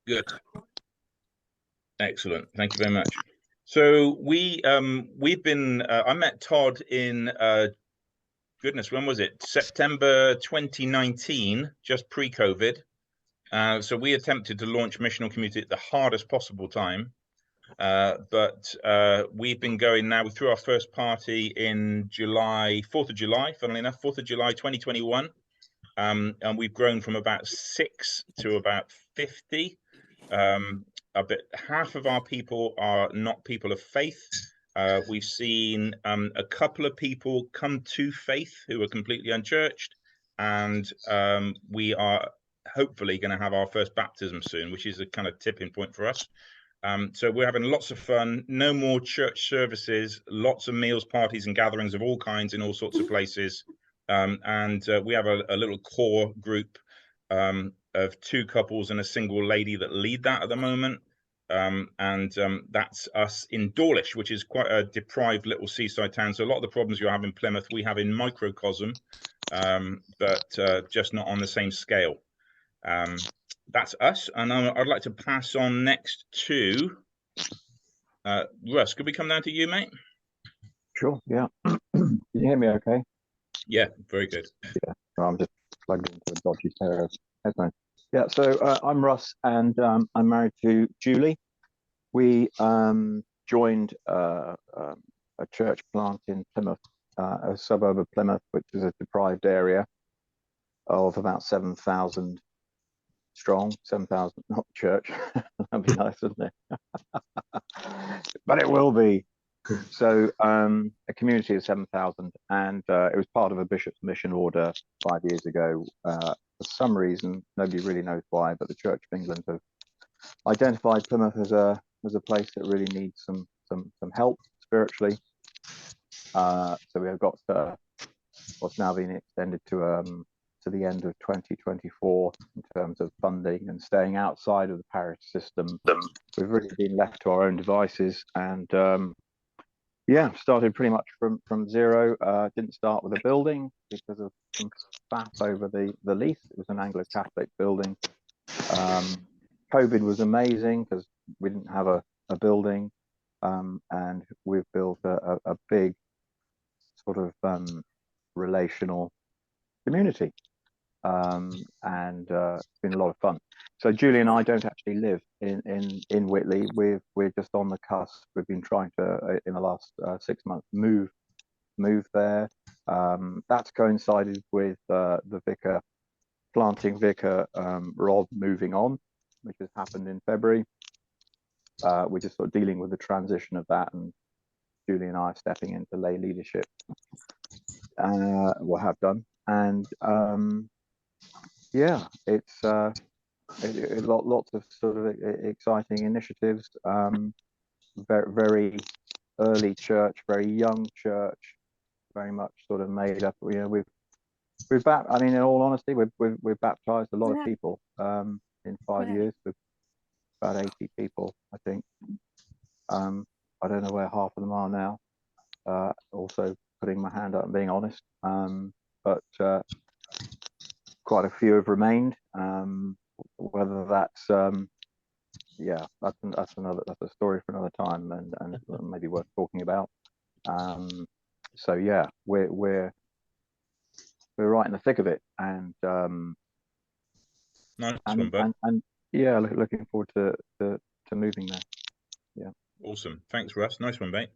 Good. Excellent. Thank you very much. So we've been. I met Todd in goodness, when was it? September 2019, just pre-COVID. So we attempted to launch Missional Community at the hardest possible time. But we've been going now through our first party in July, 4th of July, funnily enough, 4th of July 2021. And we've grown from about 6 to about 50. Half of our people are not people of faith. We've seen a couple of people come to faith who are completely unchurched, and we are hopefully going to have our first baptism soon, which is a kind of tipping point for us. So we're having lots of fun. No more church services, lots of meals, parties, and gatherings of all kinds in all sorts of places. And we have a little core group of 2 couples and a single lady that lead that at the moment. That's us in Dawlish, which is quite a deprived little seaside town. So a lot of the problems you have in Plymouth, we have in microcosm, but just not on the same scale. That's us. And I'd like to pass on next to Russ. Could we come down to you, mate? Sure, yeah. Can you hear me okay? Yeah, very good. Yeah, I'm just plugged into a dodgy pair of headphones. Yeah, so I'm Russ, and I'm married to Julie. We joined a church plant in Plymouth, a suburb of Plymouth, which is a deprived area of about 7,000 strong. 7,000, not church. That'd be nice, wouldn't it? But it will be. So a community of 7,000, and it was part of a bishop's mission order 5 years ago. For some reason, nobody really knows why, but the Church of England have identified Plymouth as a place that really needs some help spiritually. So we have got what's now been extended to the end of 2024 in terms of funding and staying outside of the parish system. We've really been left to our own devices, and yeah, started pretty much from zero. Didn't start with a building because of some faff over the lease. It was an Anglo-Catholic building. COVID was amazing because we didn't have a building, and we've built a big sort of relational community, and it's been a lot of fun. So Julie and I don't actually live in Whitley. We're just on the cusp. We've been trying to in the last 6 months move there. That's coincided with the planting vicar Rob moving on, which has happened in February. We're just sort of dealing with the transition of that, and Julie and I are stepping into lay leadership. What have done, and yeah, it's lots of sort of exciting initiatives. Very early church, very young church, very much sort of made up. You know, we've I mean, in all honesty, we've baptized a lot of people in 5 years. With about 80 people, I think. I don't know where half of them are now. Also putting my hand up and being honest, but quite a few have remained. Whether that's yeah, that's a story for another time, and maybe worth talking about. So yeah, we're right in the thick of it, and nice and yeah, looking forward to moving there. Yeah. Awesome. Thanks, Russ. Nice one, mate.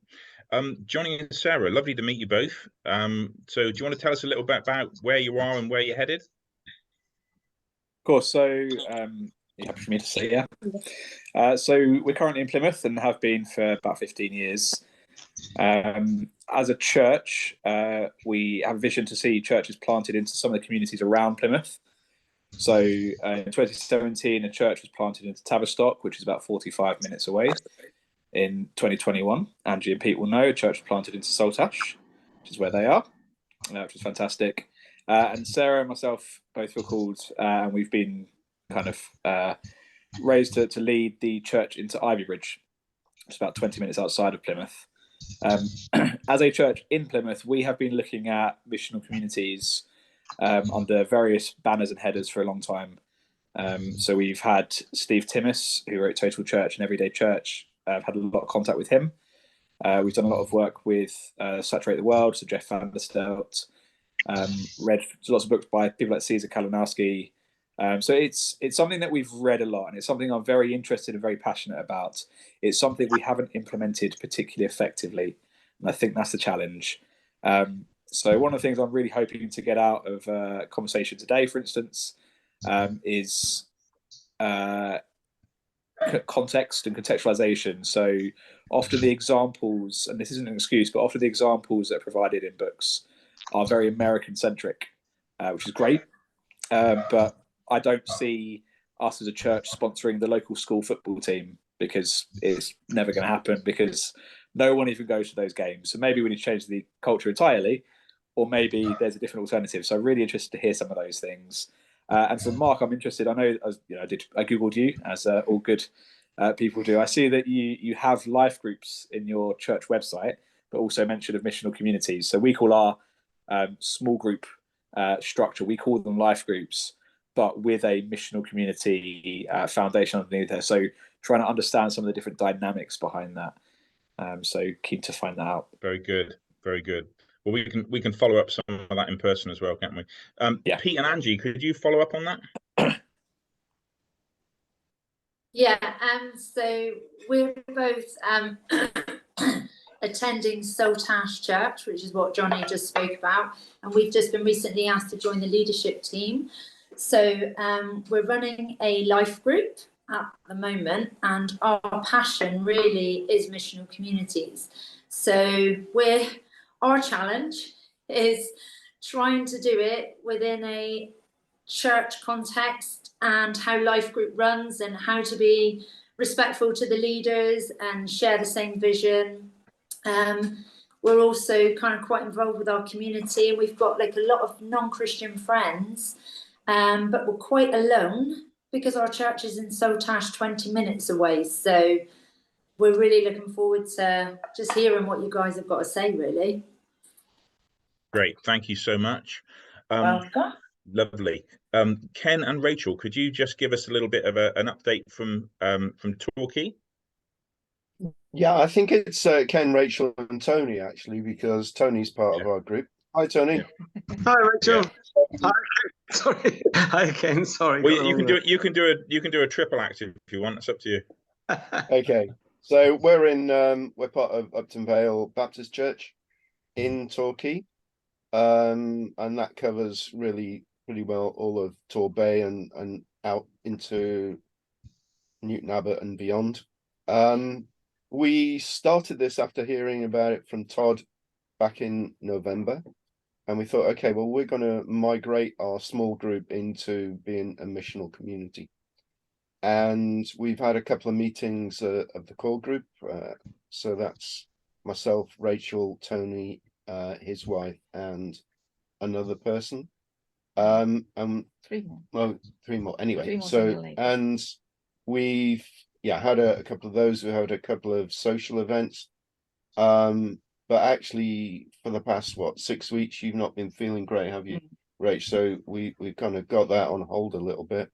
Johnny and Sarah, lovely to meet you both. So do you want to tell us a little bit about where you are and where you're headed? Of course. So you happy for me to say, yeah. So we're currently in Plymouth and have been for about 15 years. As a church, we have a vision to see churches planted into some of the communities around Plymouth. So in 2017, a church was planted into Tavistock, which is about 45 minutes away. In 2021, Angie and Pete will know, a church was planted into Saltash, which is where they are, which is fantastic. And Sarah and myself both were called, and we've been kind of raised to lead the church into Ivybridge, which is about 20 minutes outside of Plymouth. As a church in Plymouth, we have been looking at missional communities under various banners and headers for a long time. So we've had Steve Timmis, who wrote Total Church and Everyday Church. I've had a lot of contact with him. We've done a lot of work with Saturate the World, so Jeff Van der Stelt. Read lots of books by people like Caesar Kalinowski. So it's something that we've read a lot, and it's something I'm very interested and very passionate about. It's something we haven't implemented particularly effectively, and I think that's the challenge. So one of the things I'm really hoping to get out of a conversation today, for instance, is context and contextualization. So often the examples, and this isn't an excuse, but often the examples that are provided in books are very American centric, which is great. But I don't see us as a church sponsoring the local school football team, because it's never going to happen, because no one even goes to those games. So maybe we need to change the culture entirely, or maybe there's a different alternative. So I'm really interested to hear some of those things. And so, Mark, I'm interested. I know, I googled you, as all good people do. I see that you have life groups in your church website, but also mention of missional communities. So we call our small group structure, we call them life groups, but with a missional community foundation underneath there. So trying to understand some of the different dynamics behind that. So keen to find that out. Very good, very good. Well, we can follow up some of that in person as well, can't we? Yeah. Pete and Angie, could you follow up on that? Yeah, so we're both attending Saltash Church, which is what Johnny just spoke about, and we've just been recently asked to join the leadership team. So we're running a life group at the moment, and our passion really is missional communities. So our challenge is trying to do it within a church context, and how life group runs, and how to be respectful to the leaders and share the same vision. We're also kind of quite involved with our community, and we've got like a lot of non-Christian friends, but we're quite alone because our church is in Saltash, 20 minutes away. So we're really looking forward to just hearing what you guys have got to say, really. Great, thank you so much. Welcome. Lovely. Ken and Rachel, could you just give us a little bit of an update from Torquay? Yeah, I think it's Ken, Rachel, and Tony, actually, because Tony's part of our group. Hi, Tony. Yeah. Hi, Rachel. Yeah. Hi, sorry. Hi, Ken. Sorry. Well, you can do a triple act if you want. It's up to you. Okay, so we're part of Upton Vale Baptist Church in Torquay, and that covers really pretty well all of Torbay and out into Newton Abbot and beyond. We started this after hearing about it from Todd back in November, and we thought, okay, well, we're going to migrate our small group into being a missional community. And we've had a couple of meetings of the core group. So that's myself, Rachel, Tony, his wife, and another person. And three more. Well, three more anyway. Three more So, and we've had a couple of those. We had a couple of social events. But actually, for the past 6 weeks, you've not been feeling great, have you, Rach? So we've kind of got that on hold a little bit.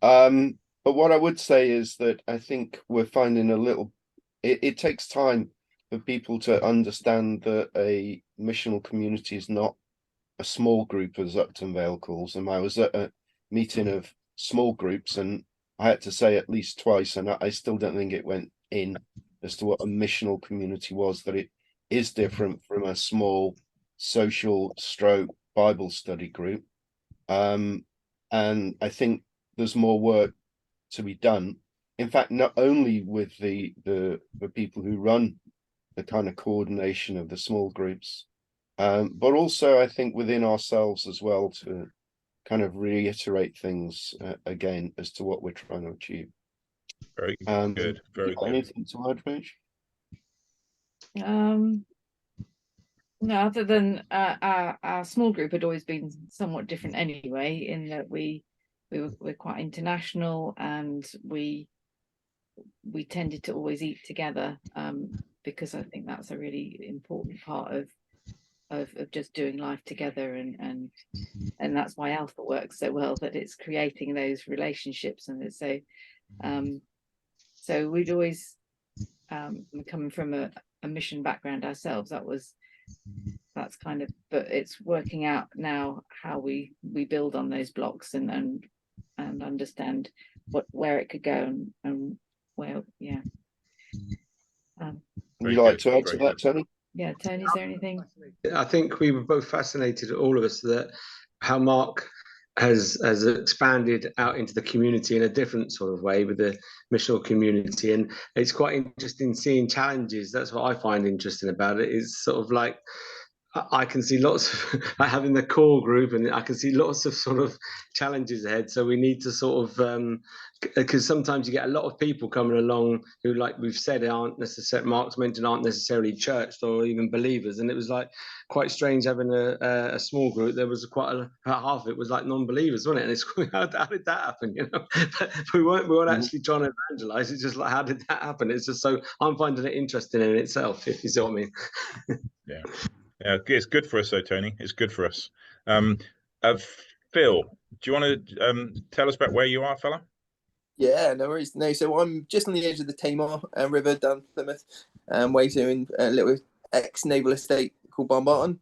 But what I would say is that I think we're finding it takes time for people to understand that a missional community is not a small group, as Upton Vale calls them. I was at a meeting of small groups, and I had to say at least twice, and I still don't think it went in as to what a missional community was, that it is different from a small social stroke Bible study group. And I think there's more work to be done. In fact, not only with the people who run the kind of coordination of the small groups, but also I think within ourselves as well, to kind of reiterate things again as to what we're trying to achieve. Very good. Very good. Anything to add, Rach? No, other than our small group had always been somewhat different anyway, in that we're quite international, and we tended to always eat together, because I think that's a really important part of of just doing life together, and that's why Alpha works so well, that it's creating those relationships. And it's so we'd always coming from a mission background ourselves, that's kind of, but it's working out now how we build on those blocks and understand where it could go and where. Would you like to add to that, Tony? Yeah, Tony, is there anything? I think we were both fascinated, all of us, that how Mark has expanded out into the community in a different sort of way with the missional community, and it's quite interesting seeing challenges. That's what I find interesting about it. Is sort of like I can see lots of having the core group, and I can see lots of sort of challenges ahead. So we need to sort of, because sometimes you get a lot of people coming along who, like we've said, aren't necessarily, Mark's mentioned, aren't necessarily churched or even believers. And it was like quite strange having a small group. There was quite half of it was like non-believers, wasn't it? And it's how did that happen? You know, but we weren't actually trying to evangelize. It's just like, how did that happen? It's just so I'm finding it interesting in itself, if you see what I mean. Yeah. Yeah, it's good for us though, Tony. It's good for us. Phil, do you want to tell us about where you are, fella? Yeah, no worries. No, so I'm just on the edge of the Tamar River down Plymouth, way to in a little ex-naval estate called Barnbarton.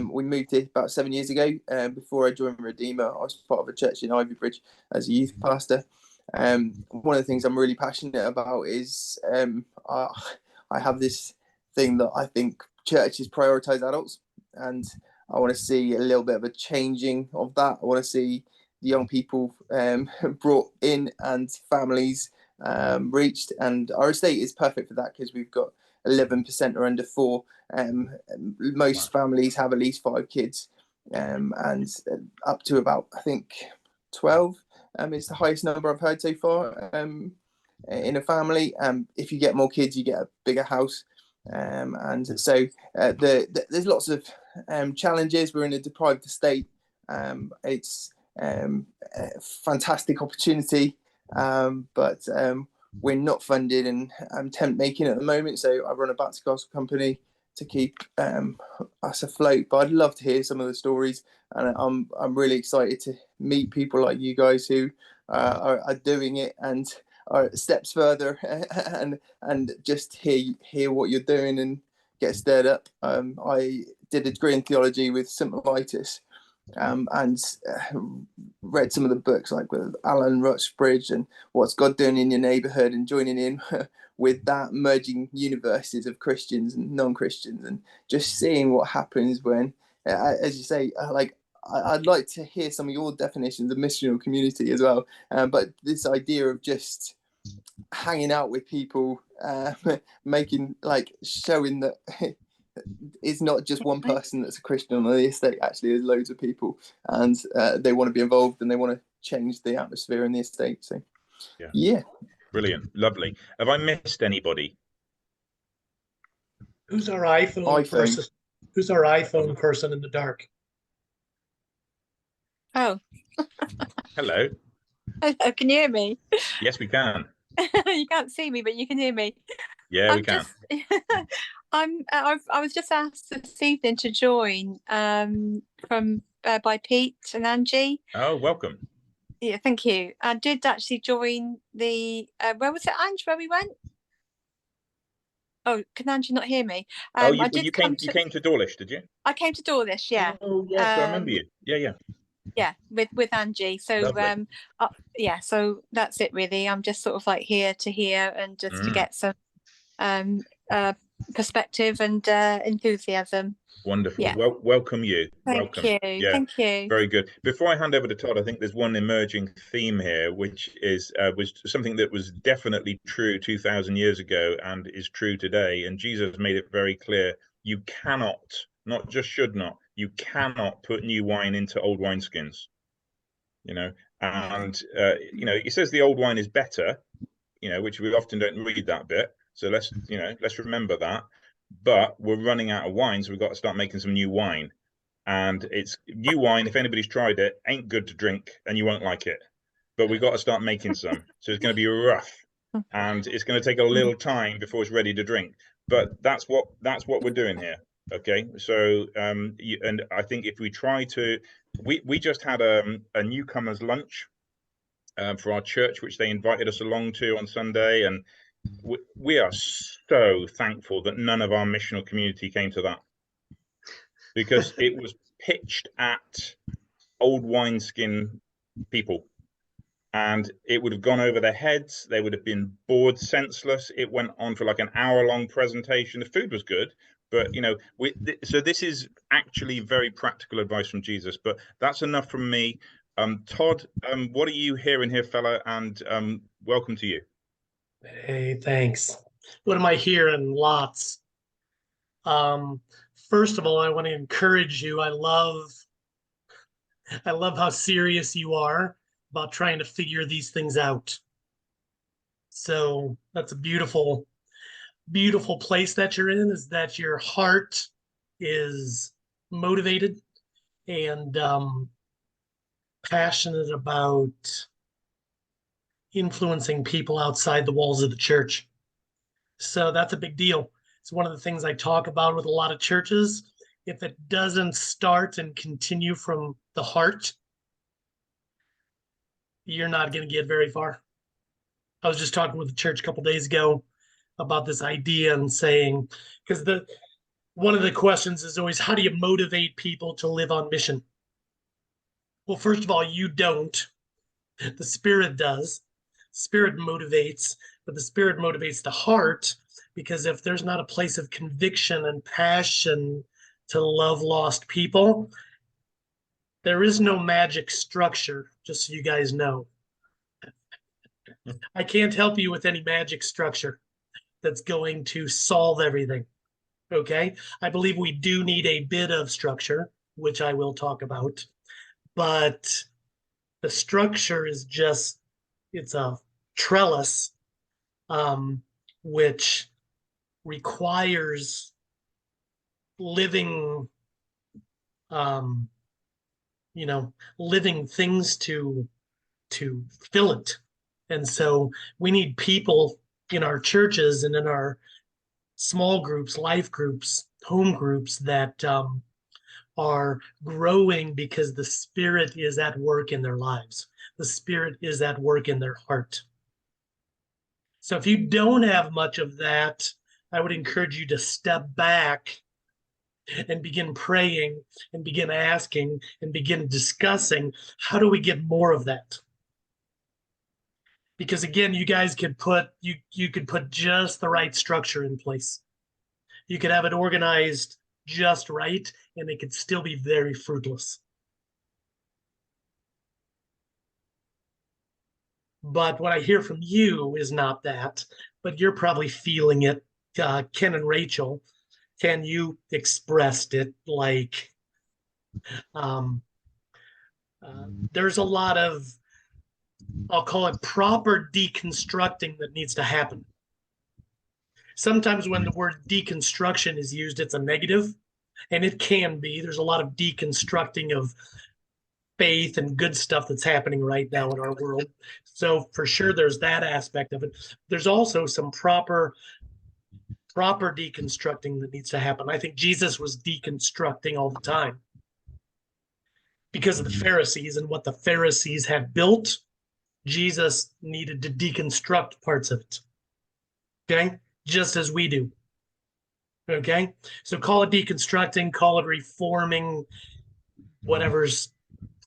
We moved here about 7 years ago. Before I joined Redeemer, I was part of a church in Ivybridge as a youth pastor. One of the things I'm really passionate about is I have this thing that I think churches prioritize adults, and I want to see a little bit of a changing of that. I want to see the young people brought in and families reached, and our estate is perfect for that because we've got 11% are under 4. Most families have at least 5 kids, and up to about, I think, 12 is the highest number I've heard so far in a family. If you get more kids, you get a bigger house. And so there's lots of challenges. We're in a deprived estate. It's a fantastic opportunity, but we're not funded and tent making at the moment. So I run a bouncy castle company to keep us afloat. But I'd love to hear some of the stories, and I'm really excited to meet people like you guys who are doing it and are steps further, and just hear what you're doing and get stirred up. I did a degree in theology with Simplitis, and read some of the books like with Alan Rutschbridge and What's God Doing in Your Neighborhood, and joining in with that, merging universes of Christians and non-Christians, and just seeing what happens when, as you say, I'd like to hear some of your definitions of missional community as well. But this idea of just hanging out with people, making, like, showing that it's not just one person that's a Christian on the estate. Actually, there's loads of people, and they want to be involved and they want to change the atmosphere in the estate. So, yeah. Brilliant, lovely. Have I missed anybody? Who's our iPhone person? Who's our iPhone person in the dark? Oh. Hello. Hello, can you hear me? Yes, we can. You can't see me, but you can hear me. Yeah, we can. I was just asked this evening to join from by Pete and Angie. Oh, welcome. Yeah, thank you. I did actually join the where was it, Ange, where we went? Oh, can Angie not hear me? You came to Dawlish, did you? I came to Dawlish, yeah. Oh yes, I remember you. Yeah, with Angie. So yeah, so that's it really. I'm just sort of like here to hear and just to get some perspective and enthusiasm. Wonderful. Yeah. Welcome you. Thank you. Yeah, thank you. Very good. Before I hand over to Todd, I think there's one emerging theme here, which is was something that was definitely true 2,000 years ago and is true today. And Jesus made it very clear: you cannot, not just should not, you cannot put new wine into old wineskins. You know, and you know, he says the old wine is better. You know, which we often don't read that bit. So let's remember that. But we're running out of wine, so we've got to start making some new wine. And it's new wine, if anybody's tried it, ain't good to drink and you won't like it. But we've got to start making some. So it's going to be rough and it's going to take a little time before it's ready to drink. But that's what we're doing here. Okay, so and I think if we try to, we just had a newcomers lunch for our church, which they invited us along to on Sunday, and we are so thankful that none of our missional community came to that, because it was pitched at old wineskin people, and it would have gone over their heads. They would have been bored senseless. It went on for like an hour-long presentation. The food was good, but so this is actually very practical advice from Jesus. But that's enough from me. Todd, what are you hearing here, fella? And welcome to you. Hey, thanks. What am I hearing? Lots. First of all, I want to encourage you. I love how serious you are about trying to figure these things out. So that's a beautiful, beautiful place that you're in, is that your heart is motivated and passionate about influencing people outside the walls of the church. So that's a big deal. It's one of the things I talk about with a lot of churches. If it doesn't start and continue from the heart, you're not going to get very far. I was just talking with the church a couple days ago about this idea and saying, because one of the questions is always, how do you motivate people to live on mission? Well, first of all, you don't. The Spirit does. Spirit motivates, but the Spirit motivates the heart, because if there's not a place of conviction and passion to love lost people, there is no magic structure, just so you guys know. I can't help you with any magic structure that's going to solve everything. Okay? I believe we do need a bit of structure, which I will talk about, but the structure is just, it's a trellis, which requires living, living things to fill it. And so we need people in our churches and in our small groups, life groups, home groups that are growing, because the Spirit is at work in their lives. The Spirit is at work in their heart. So if you don't have much of that, I would encourage you to step back and begin praying and begin asking and begin discussing, how do we get more of that? Because again, you guys could put you could put just the right structure in place. You could have it organized just right, and it could still be very fruitless. But what I hear from you is not that, but you're probably feeling it. Ken and Rachel, Ken, you expressed it like there's a lot of, I'll call it, proper deconstructing that needs to happen. Sometimes when the word deconstruction is used, it's a negative, and it can be. There's a lot of deconstructing of faith and good stuff that's happening right now in our world. So for sure, there's that aspect of it. There's also some proper deconstructing that needs to happen. I think Jesus was deconstructing all the time because of the Pharisees and what the Pharisees had built. Jesus needed to deconstruct parts of it. Okay? Just as we do. Okay? So call it deconstructing, call it reforming, whatever's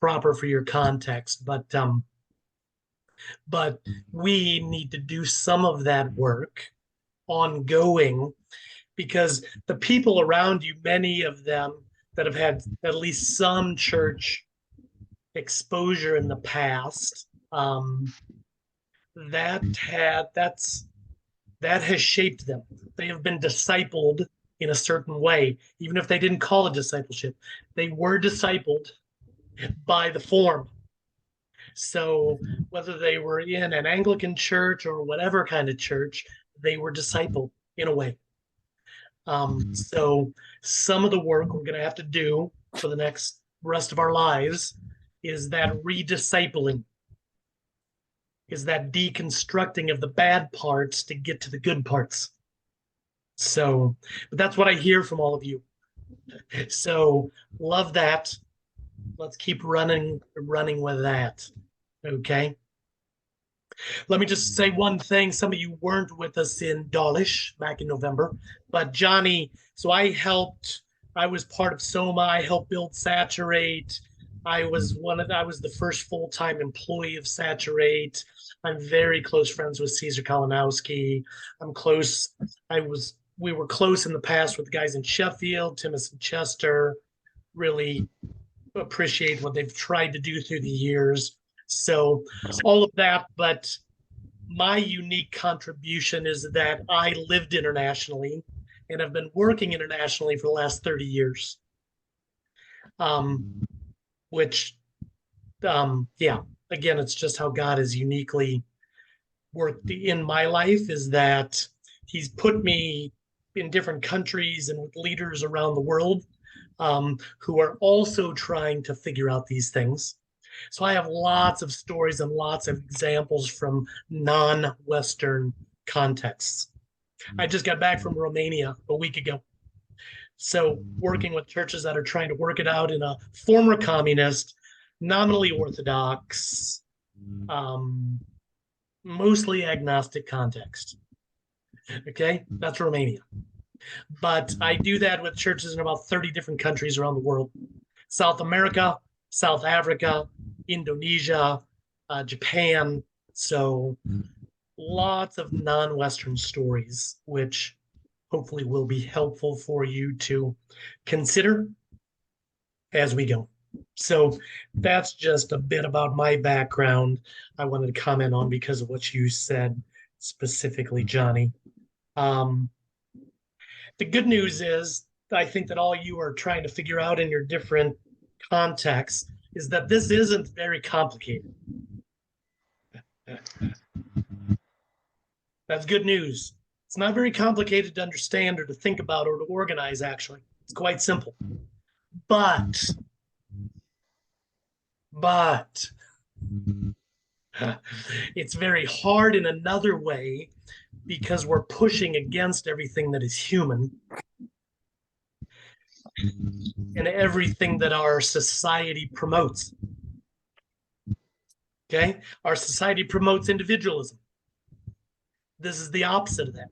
proper for your context. But we need to do some of that work ongoing, because the people around you, many of them that have had at least some church exposure in the past, that has shaped them. They have been discipled in a certain way, even if they didn't call it discipleship. They were discipled by the form. So whether they were in an Anglican church or whatever kind of church, they were discipled in a way. So some of the work we're going to have to do for the next rest of our lives is that rediscipling, is that deconstructing of the bad parts to get to the good parts. So, but that's what I hear from all of you. So love that. Let's keep running with that. Okay. Let me just say one thing. Some of you weren't with us in Dawlish back in November, but Johnny, so I was part of Soma. I helped build Saturate. I was the first full-time employee of Saturate. I'm very close friends with Caesar Kalinowski. I'm close. We were close in the past with the guys in Sheffield, Timmis and Chester. Really appreciate what they've tried to do through the years. So all of that, but my unique contribution is that I lived internationally and have been working internationally for the last 30 years. Which, yeah, again, it's just how God has uniquely worked in my life, is that he's put me in different countries and with leaders around the world who are also trying to figure out these things. So I have lots of stories and lots of examples from non-Western contexts. I just got back from Romania a week ago. So working with churches that are trying to work it out in a former communist, nominally Orthodox, mostly agnostic context. Okay, that's Romania. But I do that with churches in about 30 different countries around the world. South America, South Africa, Indonesia, Japan. So lots of non-Western stories, which hopefully will be helpful for you to consider as we go. So that's just a bit about my background I wanted to comment on because of what you said specifically, Johnny. The good news is, I think that all you are trying to figure out in your different contexts is that this isn't very complicated. That's good news. It's not very complicated to understand or to think about or to organize, actually. It's quite simple. But it's very hard in another way because we're pushing against everything that is human and everything that our society promotes. Okay? Our society promotes individualism. This is the opposite of that.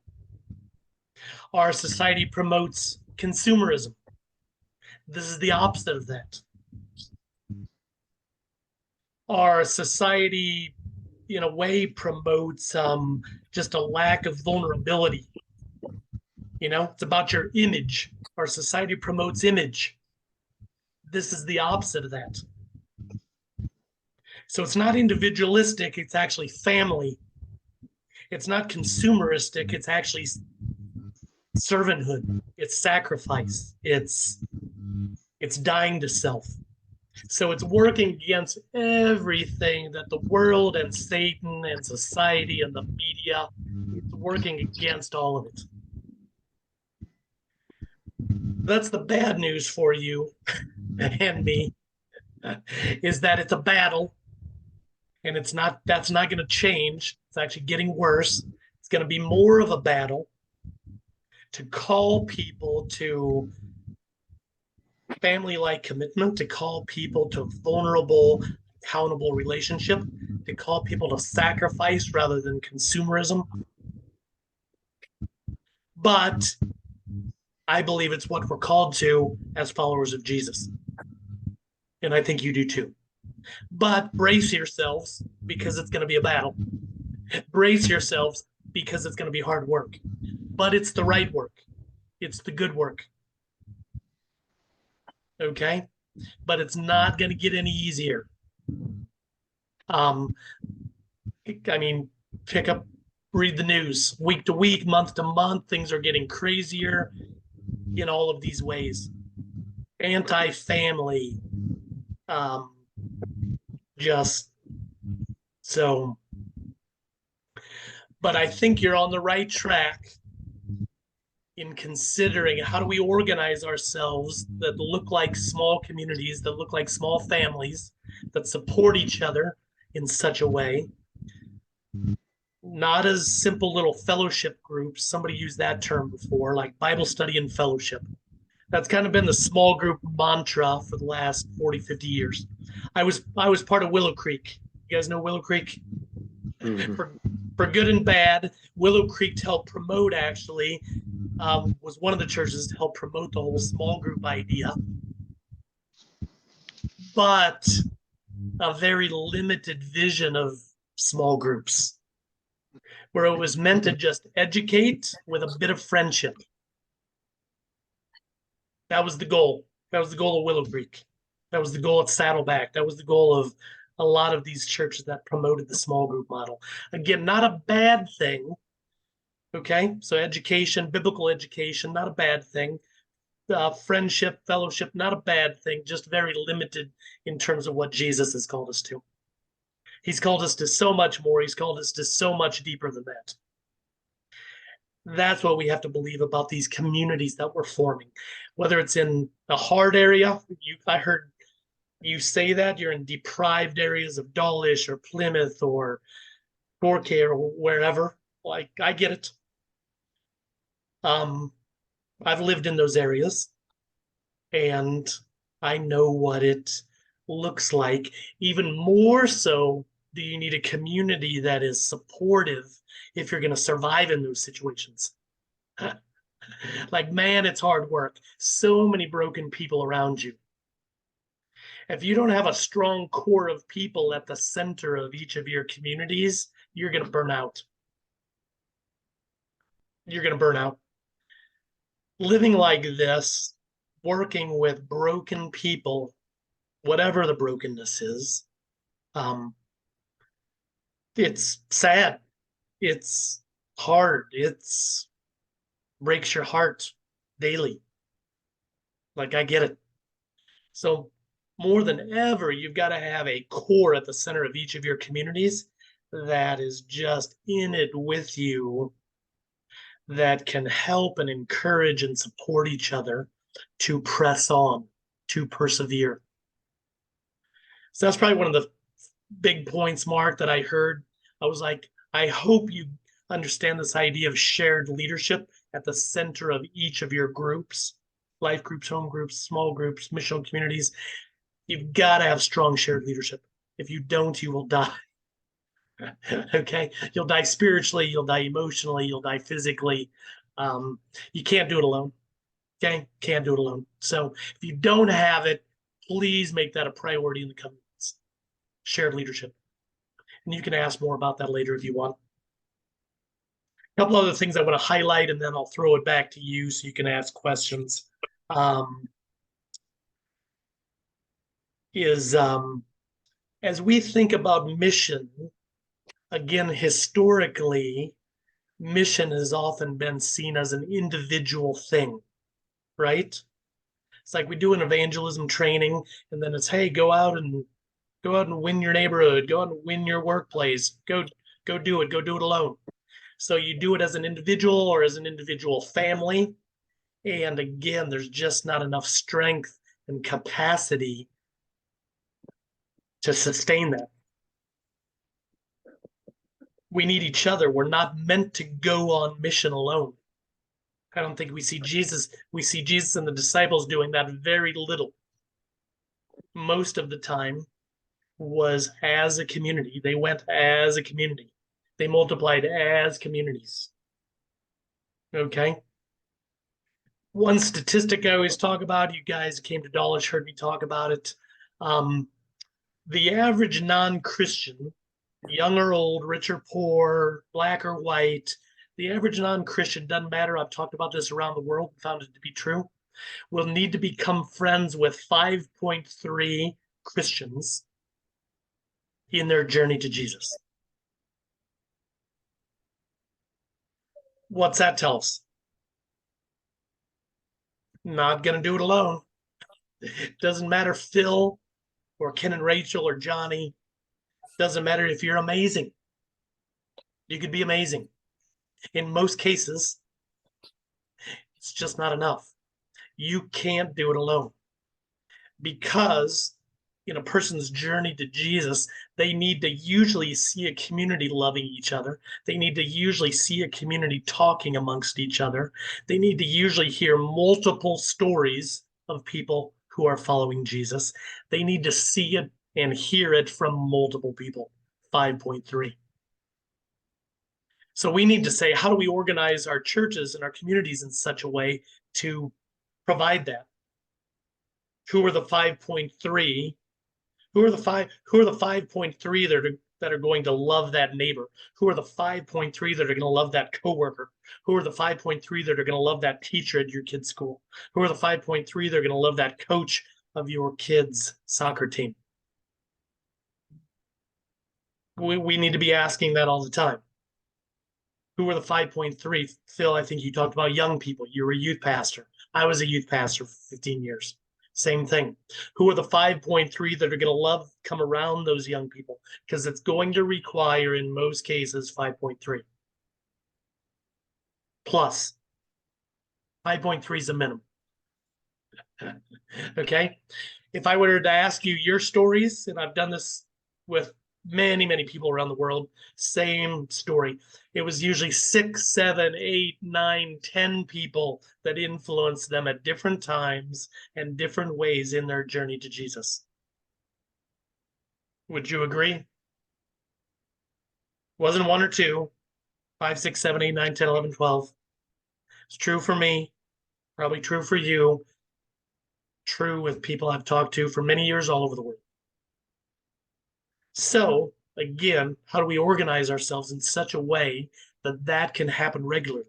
Our society promotes consumerism. This is the opposite of that. Our society, in a way, promotes just a lack of vulnerability. You know, it's about your image. Our society promotes image. This is the opposite of that. So it's not individualistic, it's actually family. It's not consumeristic, it's actually servanthood. It's sacrifice. It's dying to self. So it's working against everything that the world and Satan and society and the media, it's working against all of it. That's the bad news for you and me, is that it's a battle, and that's not going to change. It's actually getting worse. It's going to be more of a battle to call people to family-like commitment, to call people to vulnerable, accountable relationship, to call people to sacrifice rather than consumerism. But I believe it's what we're called to as followers of Jesus. And I think you do too. But brace yourselves because it's going to be a battle. Brace yourselves because it's going to be hard work. But it's the right work. It's the good work. Okay? But it's not going to get any easier. I mean, read the news. Week to week, month to month, things are getting crazier in all of these ways. Anti-family, just so. But I think you're on the right track in considering how do we organize ourselves that look like small communities, that look like small families, that support each other in such a way. Not as simple little fellowship groups. Somebody used that term before, like Bible study and fellowship. That's kind of been the small group mantra for the last 40, 50 years. I was part of Willow Creek. You guys know Willow Creek? Mhm. For good and bad, Willow Creek to help promote actually was one of the churches to help promote the whole small group idea. But a very limited vision of small groups, where it was meant to just educate with a bit of friendship. That was the goal. That was the goal of Willow Creek. That was the goal at Saddleback. That was the goal of a lot of these churches that promoted the small group model. Again, not a bad thing. Okay, so education, biblical education, not a bad thing. Friendship, fellowship, not a bad thing, just very limited in terms of what Jesus has called us to. He's called us to so much more. He's called us to so much deeper than that. That's what we have to believe about these communities that we're forming. Whether it's in a hard area, I heard you say that you're in deprived areas of Dawlish or Plymouth or Torquay or wherever. Like, I get it. I've lived in those areas, and I know what it looks like. Even more so, do you need a community that is supportive if you're going to survive in those situations? Like, man, it's hard work. So many broken people around you. If you don't have a strong core of people at the center of each of your communities, you're going to burn out. You're going to burn out. Living like this, working with broken people, whatever the brokenness is, it's sad. It's hard. It's breaks your heart daily. Like, I get it. So more than ever, you've got to have a core at the center of each of your communities that is just in it with you, that can help and encourage and support each other to press on, to persevere. So that's probably one of the big points, Mark, that I heard. I was like, I hope you understand this idea of shared leadership at the center of each of your groups, life groups, home groups, small groups, missional communities. You've got to have strong shared leadership. If you don't, you will die. Okay, you'll die spiritually, you'll die emotionally, you'll die physically. You can't do it alone. Okay, can't do it alone. So if you don't have it, please make that a priority in the coming months. Shared leadership, and you can ask more about that later if you want. A couple other things I want to highlight, and then I'll throw it back to you so you can ask questions. As we think about mission, again, historically, mission has often been seen as an individual thing, right? It's like we do an evangelism training, and then it's, hey, go out and win your neighborhood, go out and win your workplace, go do it alone. So you do it as an individual or as an individual family, and again, there's just not enough strength and capacity to sustain that. We need each other. We're not meant to go on mission alone. I don't think we see Jesus and the disciples doing that very little. Most of the time was as a community. They went as a community. They multiplied as communities. Okay. One statistic I always talk about, you guys came to Dawlish, heard me talk about it. The average non-Christian, young or old, rich or poor, black or white, the average non-Christian, doesn't matter, I've talked about this around the world and found it to be true, will need to become friends with 5.3 Christians in their journey to Jesus. What's that tell us? Not going to do it alone. It doesn't matter Phil or Ken and Rachel or Johnny. Doesn't matter if you're amazing. You could be amazing. In most cases, it's just not enough. You can't do it alone, because in a person's journey to Jesus, they need to usually see a community loving each other. They need to usually see a community talking amongst each other. They need to usually hear multiple stories of people who are following Jesus. They need to see it and hear it from multiple people. 5.3. So we need to say, how do we organize our churches and our communities in such a way to provide that? Who are the 5.3? Who are the 5.3 that are going to love that neighbor? Who are the 5.3 that are going to love that coworker? Who are the 5.3 that are going to love that teacher at your kid's school? Who are the 5.3 that are going to love that coach of your kid's soccer team? We need to be asking that all the time. Who are the 5.3? Phil, I think you talked about young people. You were a youth pastor. I was a youth pastor for 15 years. Same thing. Who are the 5.3 that are going to love come around those young people? Because it's going to require, in most cases, 5.3. Plus, 5.3 is a minimum. Okay? If I were to ask you your stories, and I've done this with many, many people around the world, same story. It was usually 6, 7, 8, 9, 10 people that influenced them at different times and different ways in their journey to Jesus. Would you agree? Wasn't 1 or 2, 5, 6, 7, 8, 9, 10, 11, 12. It's true for me, probably true for you, true with people I've talked to for many years all over the world. So, again, how do we organize ourselves in such a way that that can happen regularly?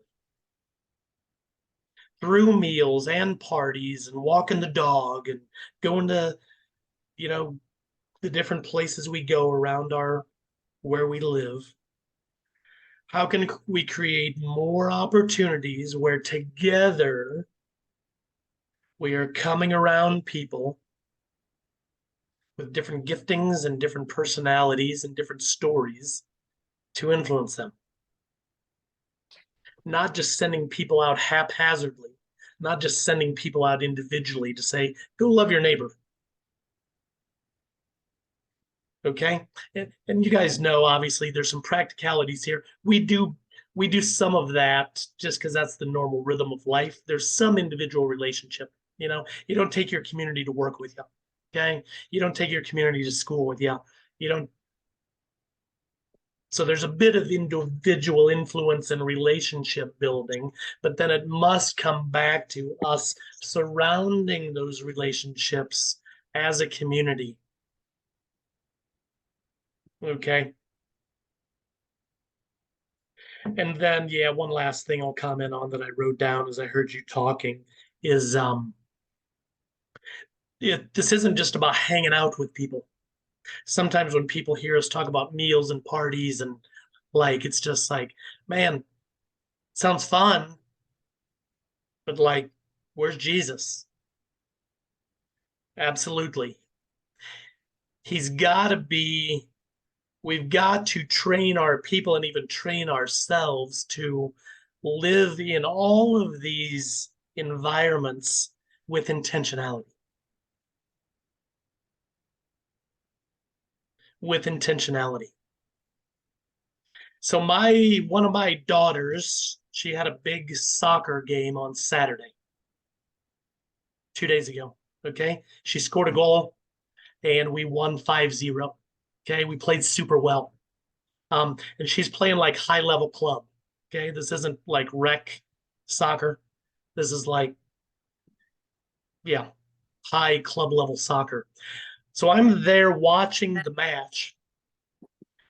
Through meals and parties and walking the dog and going to, the different places we go around where we live. How can we create more opportunities where together we are coming around people with different giftings and different personalities and different stories to influence them? Not just sending people out haphazardly, not just sending people out individually to say, go love your neighbor. Okay? And you guys know, obviously, there's some practicalities here. We do some of that just because that's the normal rhythm of life. There's some individual relationship. You don't take your community to work with you. Okay? You don't take your community to school with you. You don't. So there's a bit of individual influence and relationship building, but then it must come back to us surrounding those relationships as a community. Okay. And then, one last thing I'll comment on that I wrote down as I heard you talking is this isn't just about hanging out with people. Sometimes when people hear us talk about meals and parties and it's just like, man, sounds fun, but where's Jesus? Absolutely. He's got to be, we've got to train our people and even train ourselves to live in all of these environments with intentionality. With intentionality. So one of my daughters, she had a big soccer game on Saturday, 2 days ago. Okay. She scored a goal and we won 5-0. Okay. We played super well. And she's playing high level club. Okay. This isn't rec soccer. This is high club level soccer. So I'm there watching the match.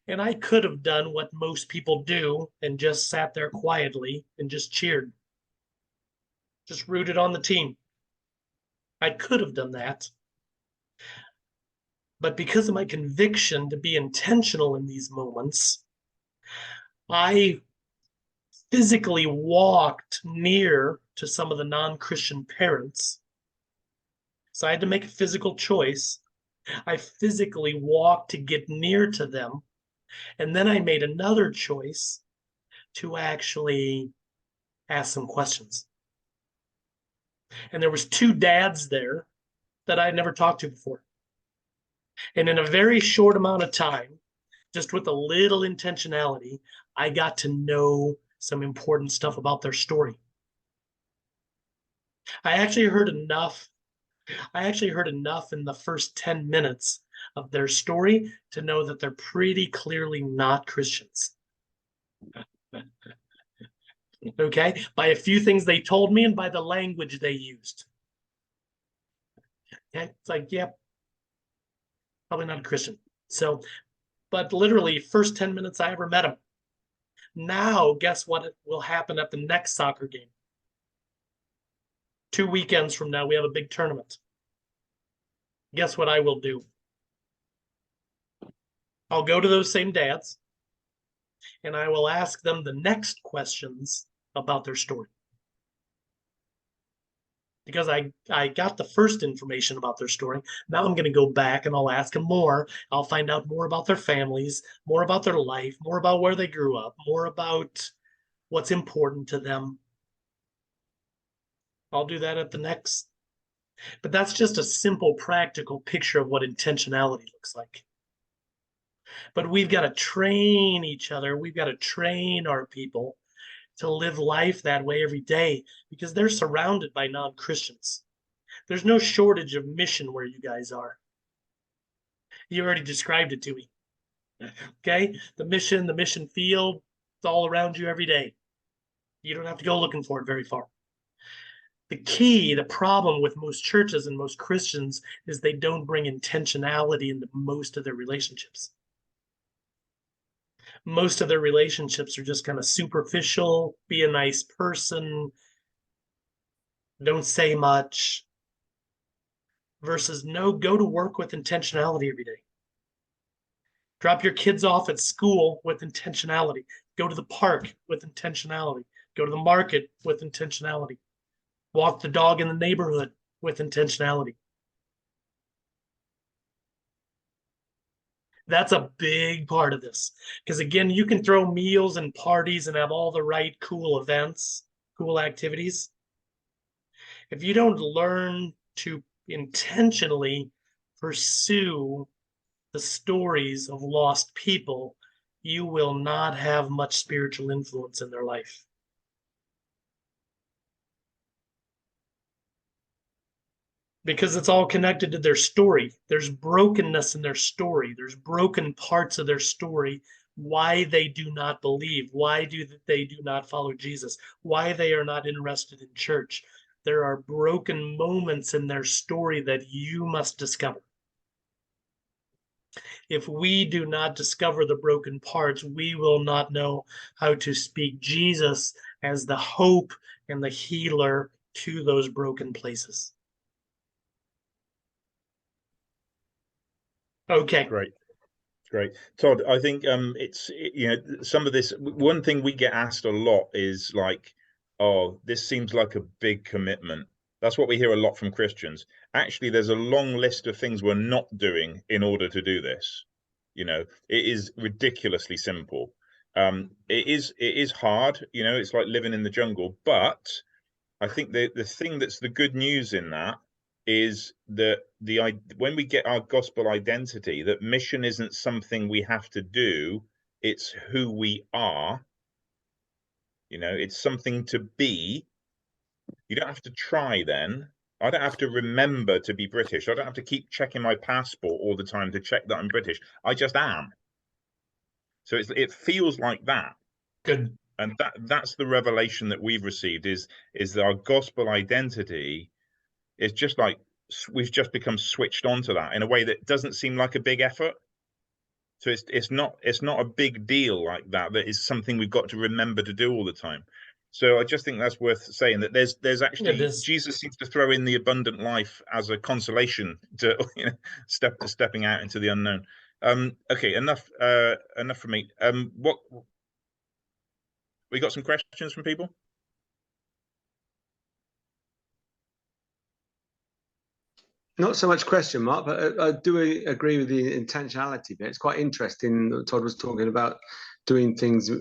And I could have done what most people do and just sat there quietly and just cheered. Just rooted on the team. I could have done that. But because of my conviction to be intentional in these moments, I physically walked near to some of the non-Christian parents. So I had to make a physical choice. I physically walked to get near to them. And then I made another choice to actually ask some questions. And there was 2 dads there that I had never talked to before. And in a very short amount of time, just with a little intentionality, I got to know some important stuff about their story. I actually heard enough in the first 10 minutes of their story to know that they're pretty clearly not Christians. Okay, by a few things they told me and by the language they used. Okay, it's like, yeah, probably not a Christian. So, but literally, first 10 minutes I ever met them. Now, guess what will happen at the next soccer game? 2 weekends from now, we have a big tournament. Guess what I will do? I'll go to those same dads and I will ask them the next questions about their story. Because I got the first information about their story. Now I'm going to go back and I'll ask them more. I'll find out more about their families, more about their life, more about where they grew up, more about what's important to them. I'll do that at the next. But that's just a simple, practical picture of what intentionality looks like. But we've got to train each other. We've got to train our people to live life that way every day because they're surrounded by non-Christians. There's no shortage of mission where you guys are. You already described it to me. Okay? The mission field, it's all around you every day. You don't have to go looking for it very far. The problem with most churches and most Christians is they don't bring intentionality into most of their relationships. Most of their relationships are just kind of superficial, be a nice person, don't say much, versus no, go to work with intentionality every day. Drop your kids off at school with intentionality. Go to the park with intentionality. Go to the market with intentionality. Walk the dog in the neighborhood with intentionality. That's a big part of this. Because again, you can throw meals and parties and have all the right cool events, cool activities. If you don't learn to intentionally pursue the stories of lost people, you will not have much spiritual influence in their life. Because it's all connected to their story. There's brokenness in their story. There's broken parts of their story, why they do not believe, why they do not follow Jesus, why they are not interested in church. There are broken moments in their story that you must discover. If we do not discover the broken parts, we will not know how to speak Jesus as the hope and the healer to those broken places. Okay. Great. Todd, I think some of this, one thing we get asked a lot is like, oh, this seems like a big commitment. That's what we hear a lot from Christians. Actually, there's a long list of things we're not doing in order to do this. It is ridiculously simple. It is hard, it's like living in the jungle, but I think the thing that's the good news in that is that when we get our gospel identity, that mission isn't something we have to do, it's who we are. It's something to be. You don't have to try then. I don't have to remember to be British. I don't have to keep checking my passport all the time to check that I'm British. I just am. So it feels like that. Good. And that's the revelation that we've received is that our gospel identity is just like we've just become switched on to that in a way that doesn't seem like a big effort. So it's not a big deal like that. That is something we've got to remember to do all the time. So I just think that's worth saying that there's actually Jesus seems to throw in the abundant life as a consolation to stepping out into the unknown. Okay, enough for me. What we got some questions from people? Not so much question mark, but I do agree with the intentionality bit. It's quite interesting that Todd was talking about doing things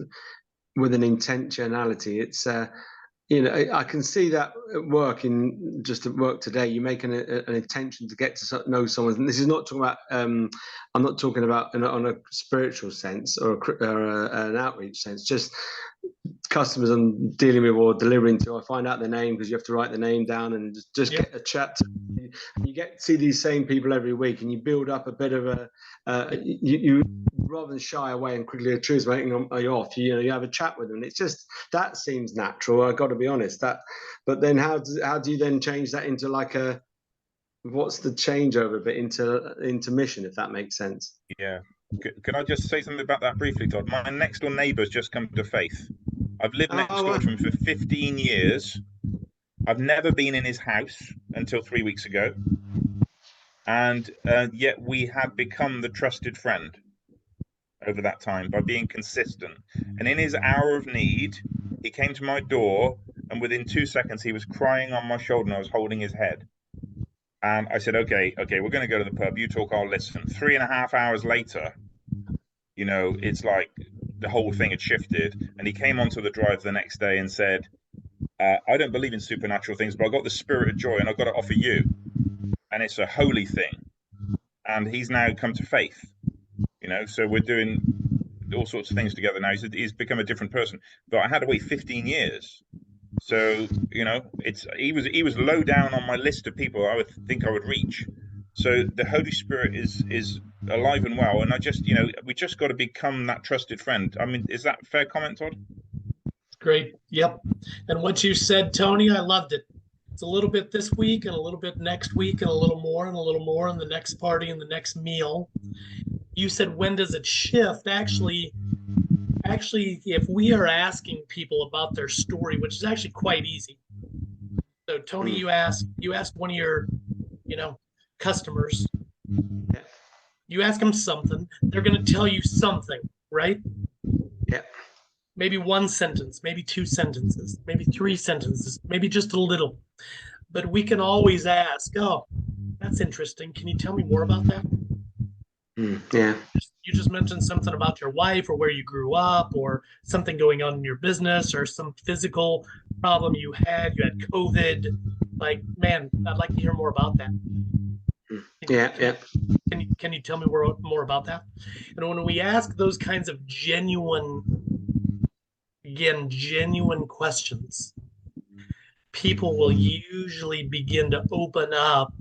with an intentionality. It's you know, I can see that at work, just at work today. You make an intention to get to know someone, and this is not talking about. I'm not talking about on a spiritual sense or an outreach sense. Just customers I'm dealing with or delivering to. I find out their name because you have to write the name down and just Yep. get a chat. You get to see these same people every week, and you build up a bit of a. You rather than shy away and quickly choose making you off. You know, you have a chat with them. It's just that seems natural. I got to be honest. But then how do you then change that into like a? What's the changeover bit into mission, if that makes sense? Yeah. Can I just say something about that briefly, Todd? My next door neighbour's just come to faith. I've lived next door to him for 15 years. I've never been in his house until 3 weeks ago. And yet we have become the trusted friend over that time by being consistent. And in his hour of need, he came to my door, and within 2 seconds, he was crying on my shoulder, and I was holding his head. And I said, okay, we're going to go to the pub. You talk, I'll listen. 3.5 hours later, you know, it's like the whole thing had shifted. And he came onto the drive the next day and said, I don't believe in supernatural things, but I got the spirit of joy and I've got to offer you. And it's a holy thing. And he's now come to faith, you know, so we're doing all sorts of things together now. He's become a different person. But I had to wait 15 years. So, you know, he was low down on my list of people I would think I would reach. So the Holy Spirit is alive and well, and we just got to become that trusted friend. I mean, is that a fair comment, Todd? Great. Yep. And what you said, Tony, I loved it. It's a little bit this week and a little bit next week and a little more and a little more in the next party and the next meal. You said, when does it shift? Actually, if we are asking people about their story, which is actually quite easy. So Tony, you asked one of your, customers, you ask them something, they're going to tell you something, right? Yeah. Maybe one sentence, maybe 2 sentences, maybe 3 sentences, maybe just a little. But we can always ask, oh, that's interesting. Can you tell me more about that? Yeah. You just mentioned something about your wife or where you grew up or something going on in your business or some physical problem you had COVID. Like, man, I'd like to hear more about that. Can you tell me more about that? And when we ask those kinds of genuine questions, people will usually begin to open up,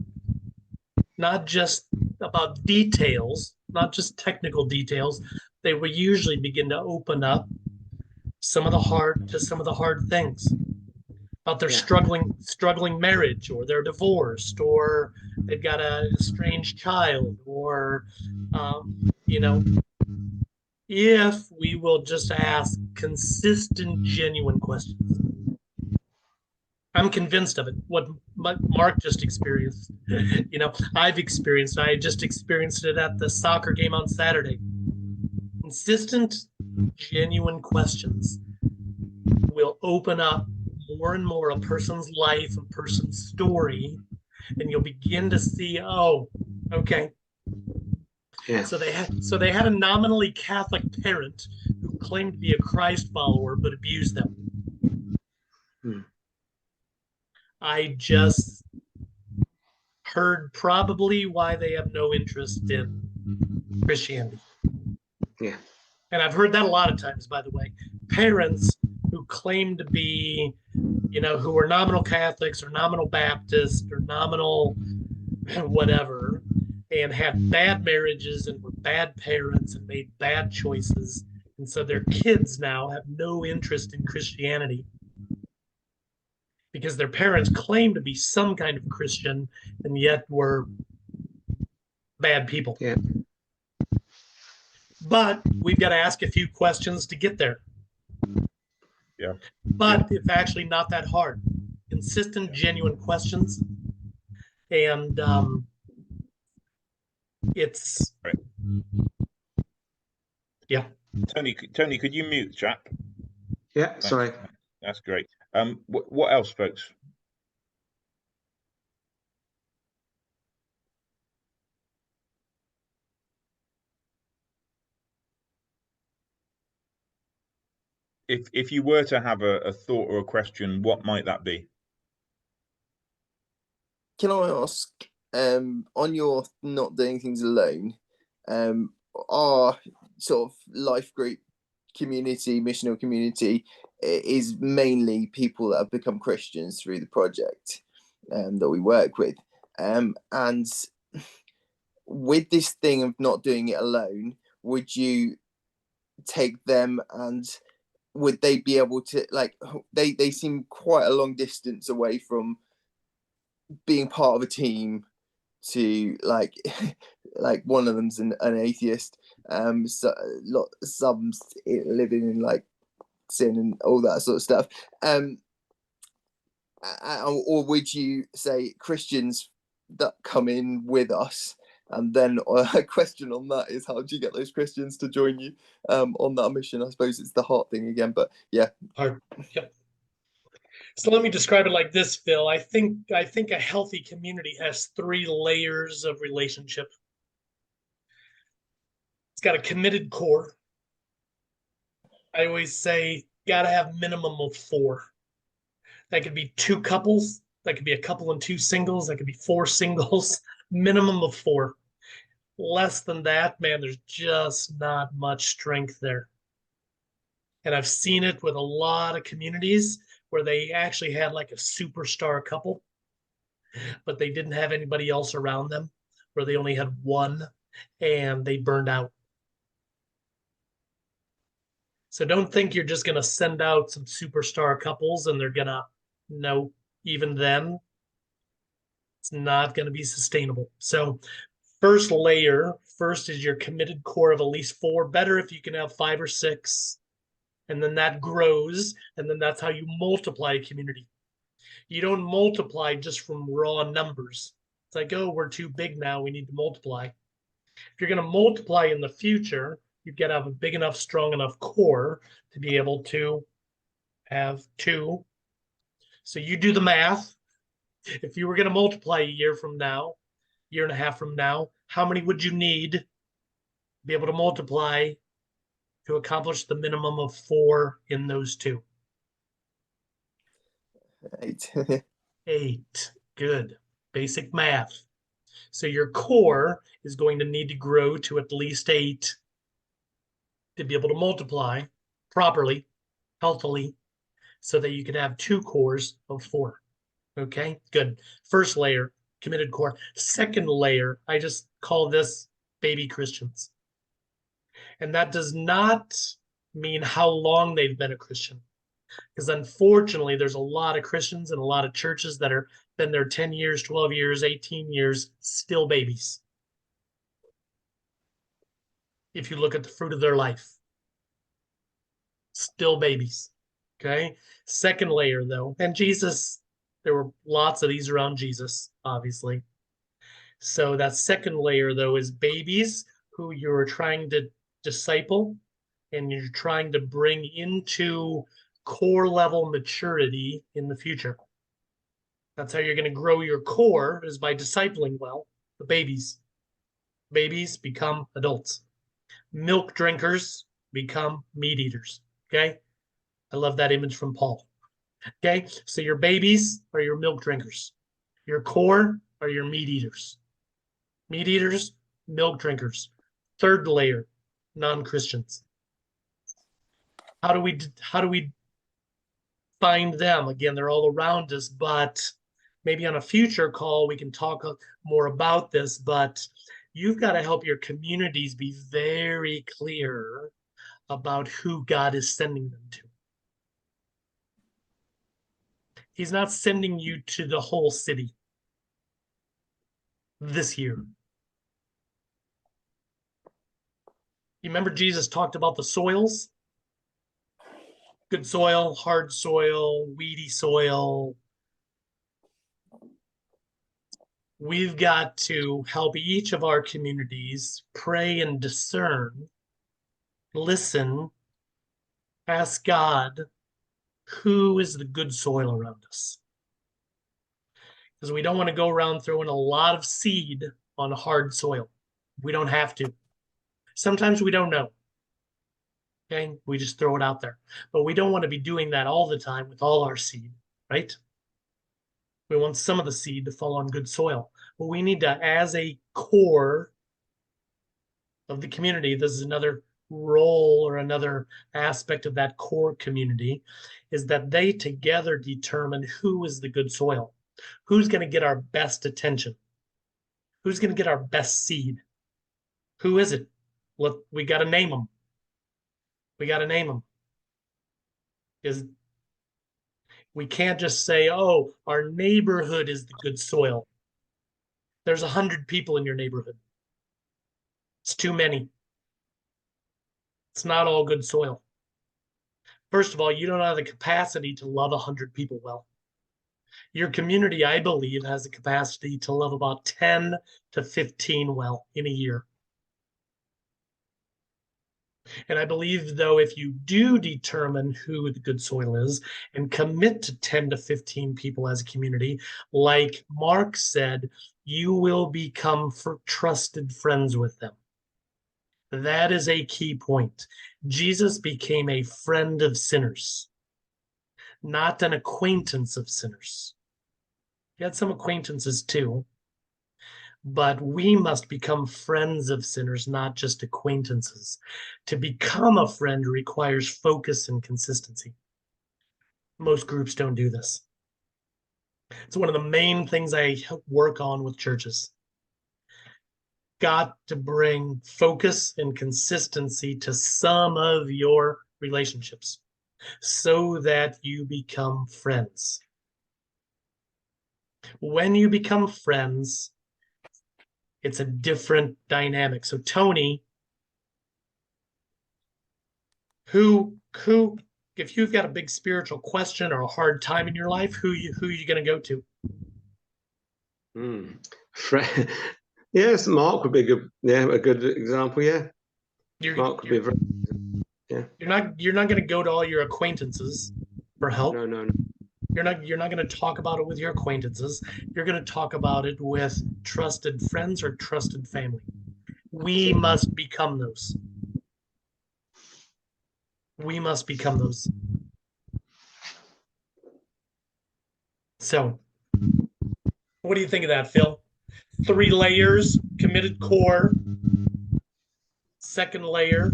not just about details, not just technical details. They will usually begin to open up some of the hard things about their struggling marriage, or they're divorced, or they've got a estranged child, or if we will just ask consistent, genuine questions. I'm convinced of it. What Mark just experienced, I've experienced. I just experienced it at the soccer game on Saturday. Consistent, genuine questions will open up more and more a person's life, a person's story, and you'll begin to see, oh, okay. Yeah. So they had a nominally Catholic parent who claimed to be a Christ follower but abused them. I just heard probably why they have no interest in Christianity. Yeah. And I've heard that a lot of times, by the way. Parents who claim to be, who are nominal Catholics or nominal Baptists or nominal whatever, and had bad marriages and were bad parents and made bad choices. And so their kids now have no interest in Christianity because their parents claim to be some kind of Christian and yet were bad people. Yeah. But we've got to ask a few questions to get there. Yeah. But it's actually not that hard. Consistent, genuine questions. And it's right. Yeah. Tony, could you mute, chap? Yeah, Thanks. sorry. That's great. What else, folks? if you were to have a thought or a question, what might that be? Can I ask, on your not doing things alone, our sort of life group community, missional community, is mainly people that have become Christians through the project that we work with. And with this thing of not doing it alone, would you take them, and would they be able to, like, they seem quite a long distance away from being part of a team, to like like one of them's an atheist, so some living in like sin and all that sort of stuff, or would you say Christians that come in with us? And then a question on that is, how do you get those Christians to join you on that mission? I suppose it's the heart thing again, but yeah. Hard. Yep. So let me describe it like this, Phil. I think a healthy community has 3 layers of relationship. It's got a committed core. I always say gotta have minimum of 4. That could be 2 couples. That could be a couple and 2 singles. That could be 4 singles. Minimum of 4. Less than that, man, there's just not much strength there. And I've seen it with a lot of communities where they actually had like a superstar couple, but they didn't have anybody else around them, where they only had one and they burned out. So don't think you're just going to send out some superstar couples and they're going to, no, even then, it's not going to be sustainable. So first is your committed core of at least 4. Better if you can have 5 or 6. And then that grows, and then that's how you multiply a community. You don't multiply just from raw numbers. It's like, oh, we're too big now, we need to multiply. If you're going to multiply in the future, you've got to have a big enough, strong enough core to be able to have 2. So you do the math. If you were going to multiply a year from now, year and a half from now, how many would you need to be able to multiply to accomplish the minimum of 4 in those 2? 8. 8. Good. Basic math. So your core is going to need to grow to at least 8 to be able to multiply properly, healthily, so that you could have 2 cores of 4. Okay, good. First layer, committed core. Second layer, I just call this baby Christians. And that does not mean how long they've been a Christian. Because unfortunately, there's a lot of Christians and a lot of churches that are been there 10 years, 12 years, 18 years, still babies. If you look at the fruit of their life, still babies. Okay. Second layer, though, and Jesus, there were lots of these around Jesus, obviously. So that second layer, though, is babies who you're trying to disciple and you're trying to bring into core level maturity in the future. That's how you're going to grow your core, is by discipling well the babies. Babies become adults. Milk drinkers become meat eaters. Okay. I love that image from Paul. Okay. So your babies are your milk drinkers. Your core are your meat eaters. Meat eaters, milk drinkers. Third layer, non-Christians. How do we find them? Again, they're all around us, but maybe on a future call we can talk more about this, but you've got to help your communities be very clear about who God is sending them to. He's not sending you to the whole city this year. You remember Jesus talked about the soils? Good soil, hard soil, weedy soil. We've got to help each of our communities pray and discern, listen, ask God, who is the good soil around us? Because we don't want to go around throwing a lot of seed on hard soil. We don't have to. Sometimes we don't know. Okay, we just throw it out there. But we don't want to be doing that all the time with all our seed, right? We want some of the seed to fall on good soil. But we need to, as a core of the community, this is another role or another aspect of that core community, is that they together determine who is the good soil, who's going to get our best attention, who's going to get our best seed. Who is it? Look, we got to name them. We got to name them. Is we can't just say, oh, our neighborhood is the good soil. There's 100 people in your neighborhood. It's too many. It's not all good soil. First of all, you don't have the capacity to love 100 people well. Your community, I believe, has the capacity to love about 10 to 15 well in a year. And I believe, though, if you do determine who the good soil is and commit to 10 to 15 people as a community, like Mark said, you will become trusted friends with them. That is a key point. Jesus became a friend of sinners, not an acquaintance of sinners. He had some acquaintances too, but we must become friends of sinners, not just acquaintances. To become a friend requires focus and consistency. Most groups don't do this. It's one of the main things I work on with churches. Got to bring focus and consistency to some of your relationships so that you become friends. When you become friends, it's a different dynamic. So Tony, who if you've got a big spiritual question or a hard time in your life, who are you going to go to? Yes, Mark would be a good example. Yeah, Mark would be very. Yeah, you're not going to go to all your acquaintances for help. No. You're not going to talk about it with your acquaintances. You're going to talk about it with trusted friends or trusted family. We must become those. We must become those. So, what do you think of that, Phil? 3 layers, committed core. Second layer,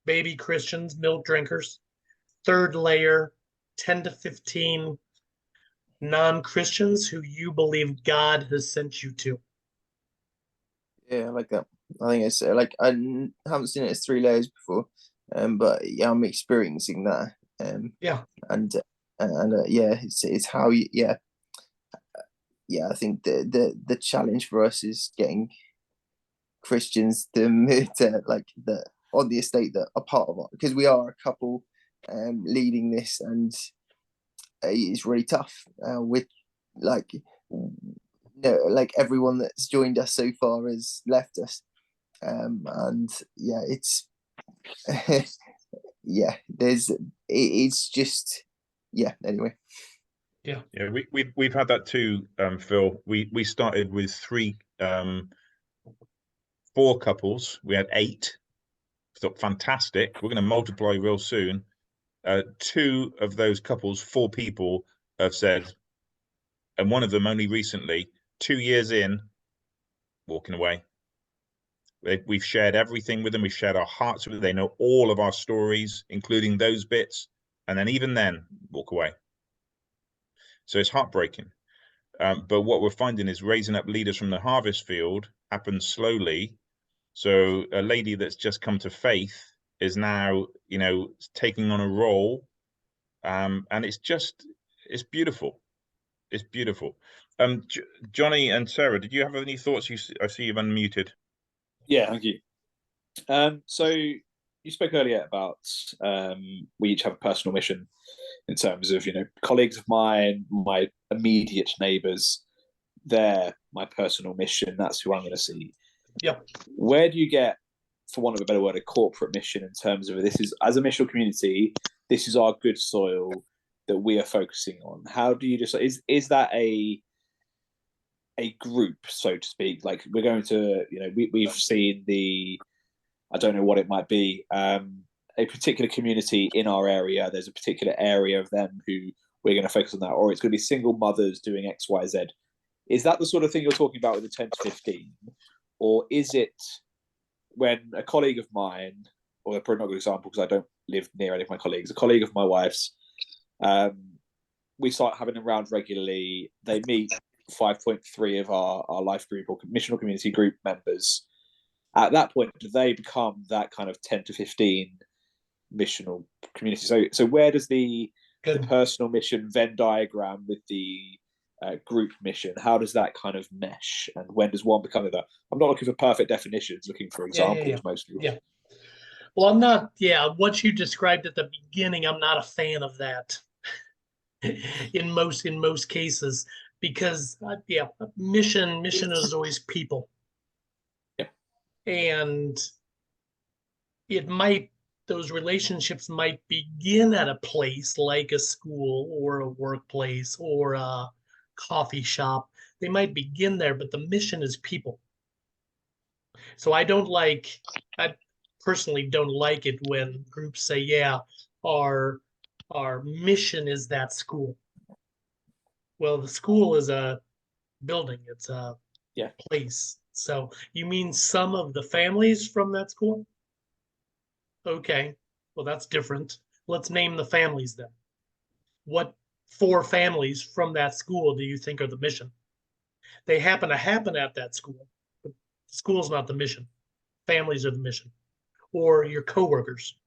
baby Christians, milk drinkers. Third layer, 10 to 15 non-Christians who you believe God has sent you to. Yeah, I like that. I think it's like I haven't seen it as 3 layers before, but yeah, I'm experiencing that. Yeah, and yeah, it's how you I think the challenge for us is getting Christians to move to like the on the estate that are part of it, because we are a couple leading this, and it's really tough with like like everyone that's joined us so far has left us, and yeah, it's yeah, it's just anyway. Yeah, we've had that too, Phil. We started with 4 couples. We had 8. Thought fantastic. We're going to multiply real soon. 2 of those couples, 4 people have said, and one of them only recently, 2 years in, walking away. We've shared everything with them. We've shared our hearts with them. They know all of our stories, including those bits, and then even then, walk away. So it's heartbreaking. But what we're finding is raising up leaders from the harvest field happens slowly. So a lady that's just come to faith is now, taking on a role, and it's beautiful. It's beautiful. Johnny and Sarah, did you have any thoughts? I see you've unmuted. Yeah, thank you. So you spoke earlier about we each have a personal mission in terms of colleagues of mine, my immediate neighbours. They're my personal mission. That's who I'm going to see. Yep. Where do you get, for want of a better word, a corporate mission in terms of this is as a missional community, this is our good soil that we are focusing on? How do you just is that a group, so to speak? Like we're going to we've seen I don't know what it might be, a particular community in our area. There's a particular area of them who we're going to focus on that, or it's going to be single mothers doing X, Y, Z. Is that the sort of thing you're talking about with the 10 to 15? Or is it when a colleague of mine, or probably not a good example because I don't live near any of my colleagues, a colleague of my wife's, we start having them around regularly. They meet 5.3 of our life group or missional community group members. At that point, do they become that kind of 10 to 15 missional community? So where does the personal mission Venn diagram with the group mission, how does that kind of mesh, and when does one become the? I'm not looking for perfect definitions, looking for examples mostly. Yeah. Well, I'm not. Yeah, what you described at the beginning, I'm not a fan of that. in most cases, because mission is always people. Yeah. And those relationships might begin at a place like a school or a workplace or a coffee shop. They might begin there, but the mission is people. So I personally don't like it when groups say, yeah, our mission is that school. Well, the school is a building, it's a place. So you mean some of the families from that school? Okay, well, that's different. Let's name the families then. What 4 families from that school do you think are the mission? They happen to happen at that school, but the school's not the mission. Families are the mission. Or your coworkers.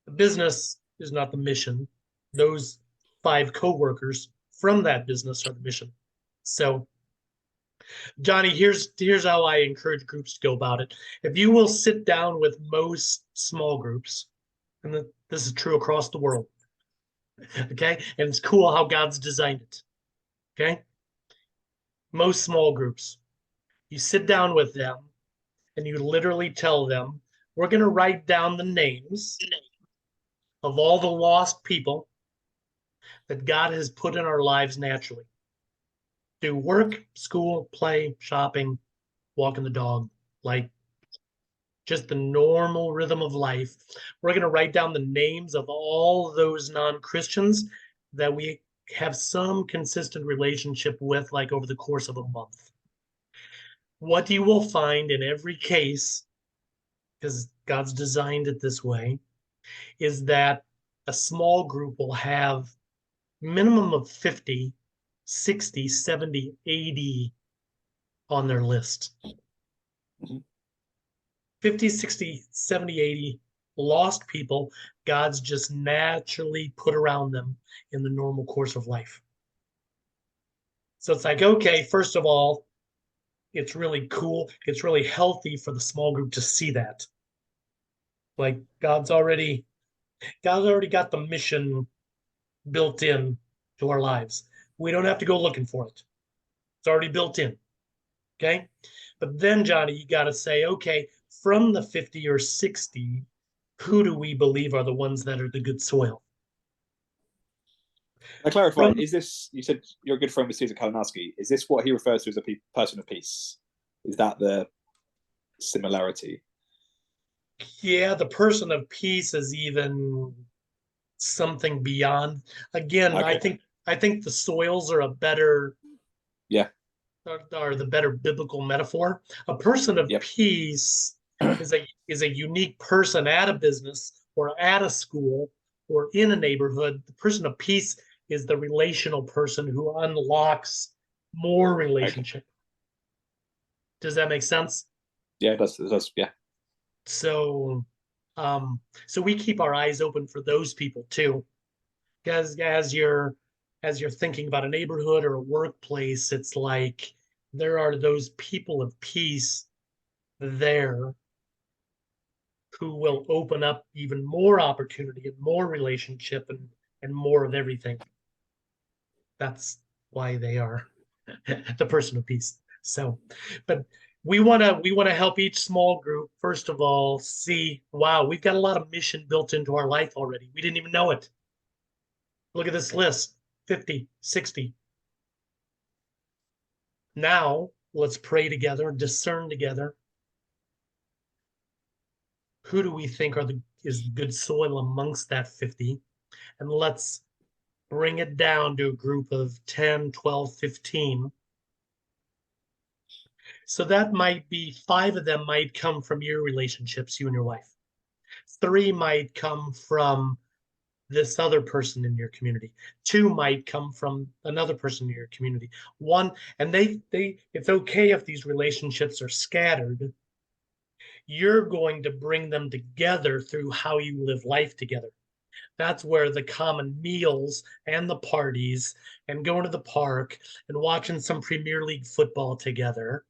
The business is not the mission. Those 5 coworkers from that business are the mission. So, Johnny, here's how I encourage groups to go about it. If you will sit down with most small groups, and this is true across the world, okay? And it's cool how God's designed it, okay? Most small groups, you sit down with them and you literally tell them, we're going to write down the names of all the lost people that God has put in our lives naturally. Do work, school, play, shopping, walking the dog, like just the normal rhythm of life. We're going to write down the names of all those non-Christians that we have some consistent relationship with, like over the course of a month. What you will find in every case, because God's designed it this way, is that a small group will have minimum of 50, 60, 70, 80 on their list. 50, 60, 70, 80 lost people God's just naturally put around them in the normal course of life. So it's like, okay, first of all, it's really cool. It's really healthy for the small group to see that. Like God's already got the mission built in to our lives. We don't have to go looking for it. It's already built in. Okay. But then, Johnny, you got to say, okay, from the 50 or 60, who do we believe are the ones that are the good soil? I clarify, is this, you said you're a good friend with Caesar Kalinowski. Is this what he refers to as a person of peace? Is that the similarity? Yeah, the person of peace is even something beyond. Again, okay. I think the soils are a better are the better biblical metaphor. A person of peace is a unique person at a business or at a school or in a neighborhood. The person of peace is the relational person who unlocks more relationship. Okay. Does that make sense? Yeah, it does. Yeah. So we keep our eyes open for those people too, because as you're thinking about a neighborhood or a workplace, it's like there are those people of peace there who will open up even more opportunity and more relationship and more of everything. That's why they are the person of peace. So, but we want to help each small group, first of all, see, wow, we've got a lot of mission built into our life already. We didn't even know it. Look at this list, 50, 60. Now, let's pray together, discern together. Who do we think are is good soil amongst that 50, and let's bring it down to a group of 10, 12, 15. So that might be 5 of them might come from your relationships, you and your wife. 3 might come from this other person in your community. 2 might come from another person in your community. 1, and it's okay if these relationships are scattered. You're going to bring them together through how you live life together. That's where the common meals and the parties and going to the park and watching some Premier League football together.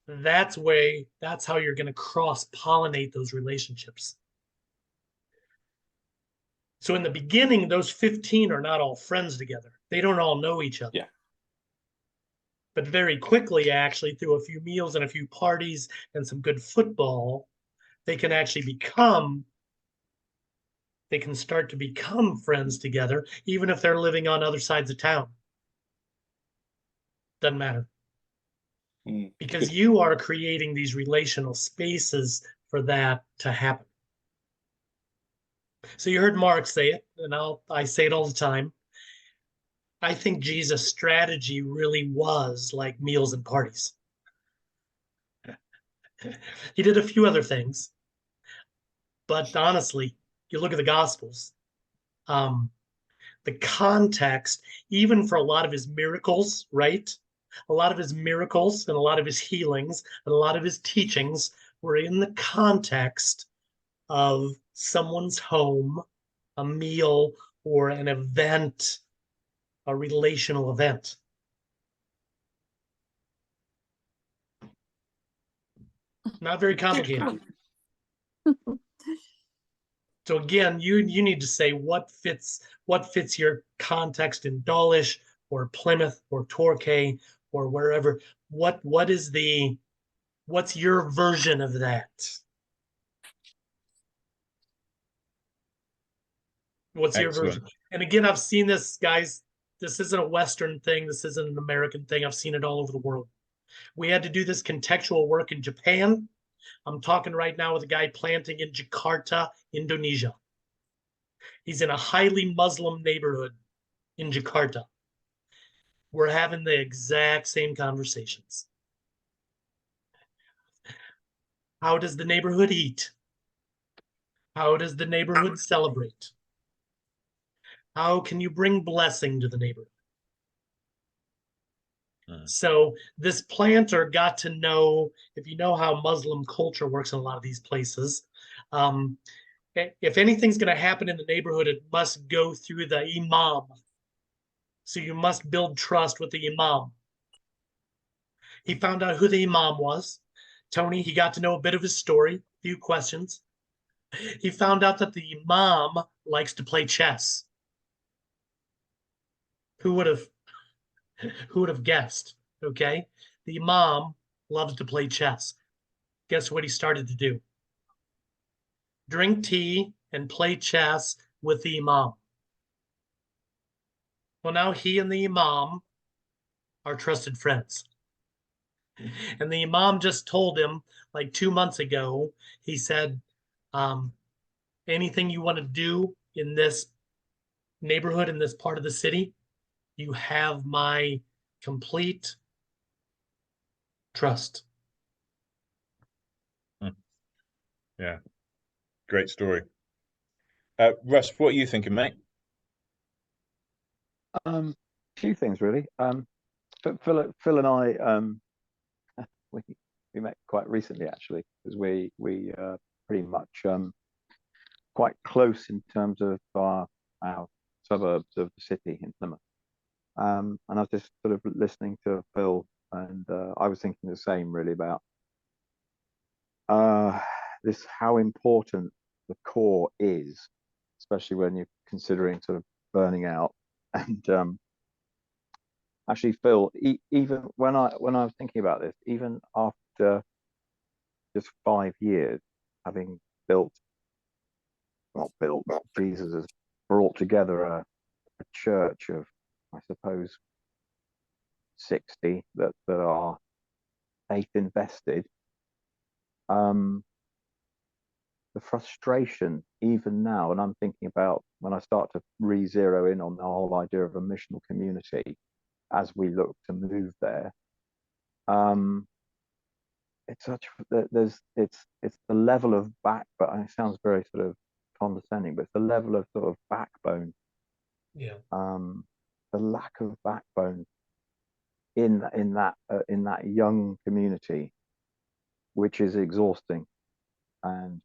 That's how you're going to cross-pollinate those relationships. So in the beginning, those 15 are not all friends together. They don't all know each other. Yeah. But very quickly, actually, through a few meals and a few parties and some good football, they can start to become friends together, even if they're living on other sides of town. Doesn't matter. Because good. You are creating these relational spaces for that to happen. So you heard Mark say it, and I say it all the time. I think Jesus' strategy really was like meals and parties. He did a few other things, but honestly, you look at the Gospels, the context, even for a lot of his miracles, right? A lot of his miracles and a lot of his healings and a lot of his teachings were in the context of someone's home, a meal, or an event, a relational event. Not very complicated. So again, you need to say what fits your context in Dawlish or Plymouth or Torquay or wherever. What's your version of that? What's your version? And again, I've seen this, guys. This isn't a Western thing. This isn't an American thing. I've seen it all over the world. We had to do this contextual work in Japan. I'm talking right now with a guy planting in Jakarta, Indonesia. He's in a highly Muslim neighborhood in Jakarta. We're having the exact same conversations. How does the neighborhood eat? How does the neighborhood celebrate? How can you bring blessing to the neighborhood? So this planter got to know, if you know how Muslim culture works in a lot of these places, if anything's going to happen in the neighborhood, it must go through the imam. So you must build trust with the imam. He found out who the imam was. Tony, he got to know a bit of his story, a few questions. He found out that the imam likes to play chess. Who would have guessed? Okay. The imam loves to play chess. Guess what he started to do? Drink tea and play chess with the imam. Well, now he and the imam are trusted friends. And the imam just told him like 2 months ago, he said, anything you want to do in this neighborhood, in this part of the city, you have my complete trust. Yeah, great story. Russ, what are you thinking, mate? A few things really. Phil and I, we met quite recently actually, because we pretty much quite close in terms of our suburbs of the city in Plymouth. And I was just sort of listening to Phil, and I was thinking the same really about this, how important the core is, especially when you're considering sort of burning out. And actually, Phil, even when I was thinking about this, even after just 5 years, having Jesus has brought together a church of, I suppose, 60 that are faith invested. the frustration even now, and I'm thinking about when I start to re-zero in on the whole idea of a missional community as we look to move there. It's such it's the level of backbone. It sounds very sort of condescending, but it's the level of sort of backbone. Yeah. The lack of backbone in that young community, which is exhausting, and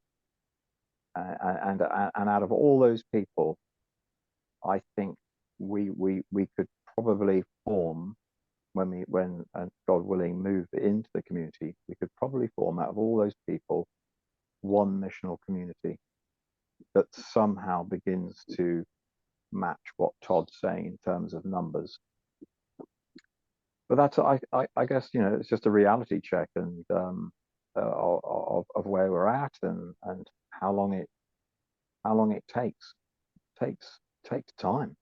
out of all those people, I think we could probably form, when God willing move into the community, we could probably form out of all those people one missional community that somehow begins to match what Todd's saying in terms of numbers. But that's I guess, you know, it's just a reality check, and of where we're at, and how long it takes time.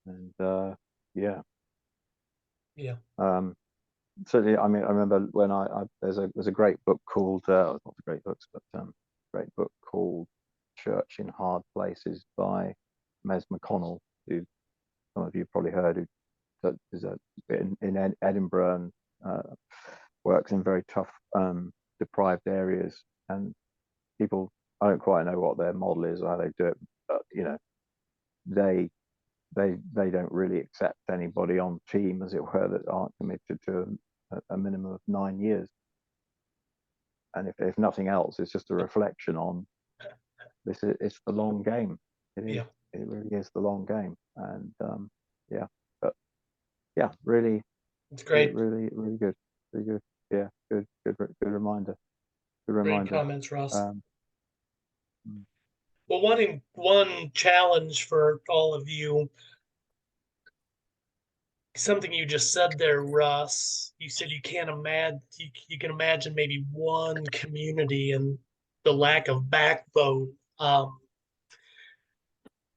And yeah. Certainly, I mean, I remember when there's a great book called not the great books, but great book called Church in Hard Places by Mes McConnell, who some of you probably heard, who is in Edinburgh, and works in very tough, deprived areas, and people, I don't quite know what their model is or how they do it, but you know, they don't really accept anybody on team, as it were, that aren't committed to a minimum of 9 years. And if nothing else, it's just a reflection on this. It's the long game. It is. Yeah. It really is the long game. And yeah, but yeah, really, It's great. Really good. Really good. Yeah, good reminder. Good reminder. Great comments, Ross. Well, one challenge for all of you, something you just said there, Russ. You said you can't imagine, you can imagine maybe one community and the lack of backbone.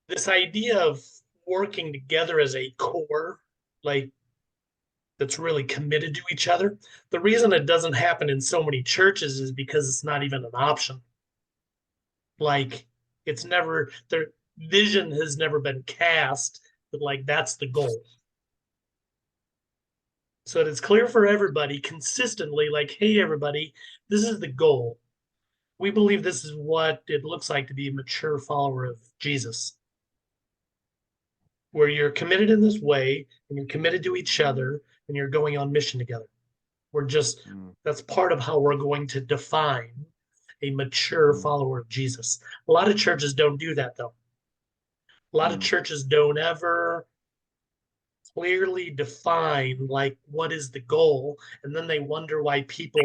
This idea of working together as a core, like, that's really committed to each other. The reason it doesn't happen in so many churches is because it's not even an option. Like, it's never, their vision has never been cast, but like, that's the goal. So that it's clear for everybody consistently, like, hey, everybody, this is the goal. We believe this is what it looks like to be a mature follower of Jesus, where you're committed in this way, and you're committed to each other, and you're going on mission together. We're just, that's part of how we're going to define a mature follower of Jesus. A lot of churches don't do that, though. A lot of churches don't ever clearly define, like, what is the goal, and then they wonder why people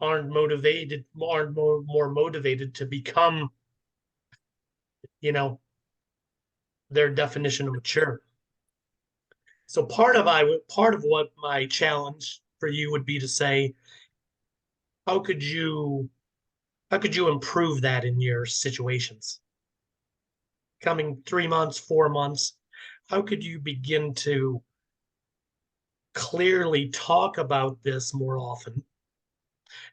aren't more motivated to become, you know, their definition of mature. So part of what my challenge for you would be to say, how could you improve that in your situations? Coming 3 months, 4 months, how could you begin to clearly talk about this more often,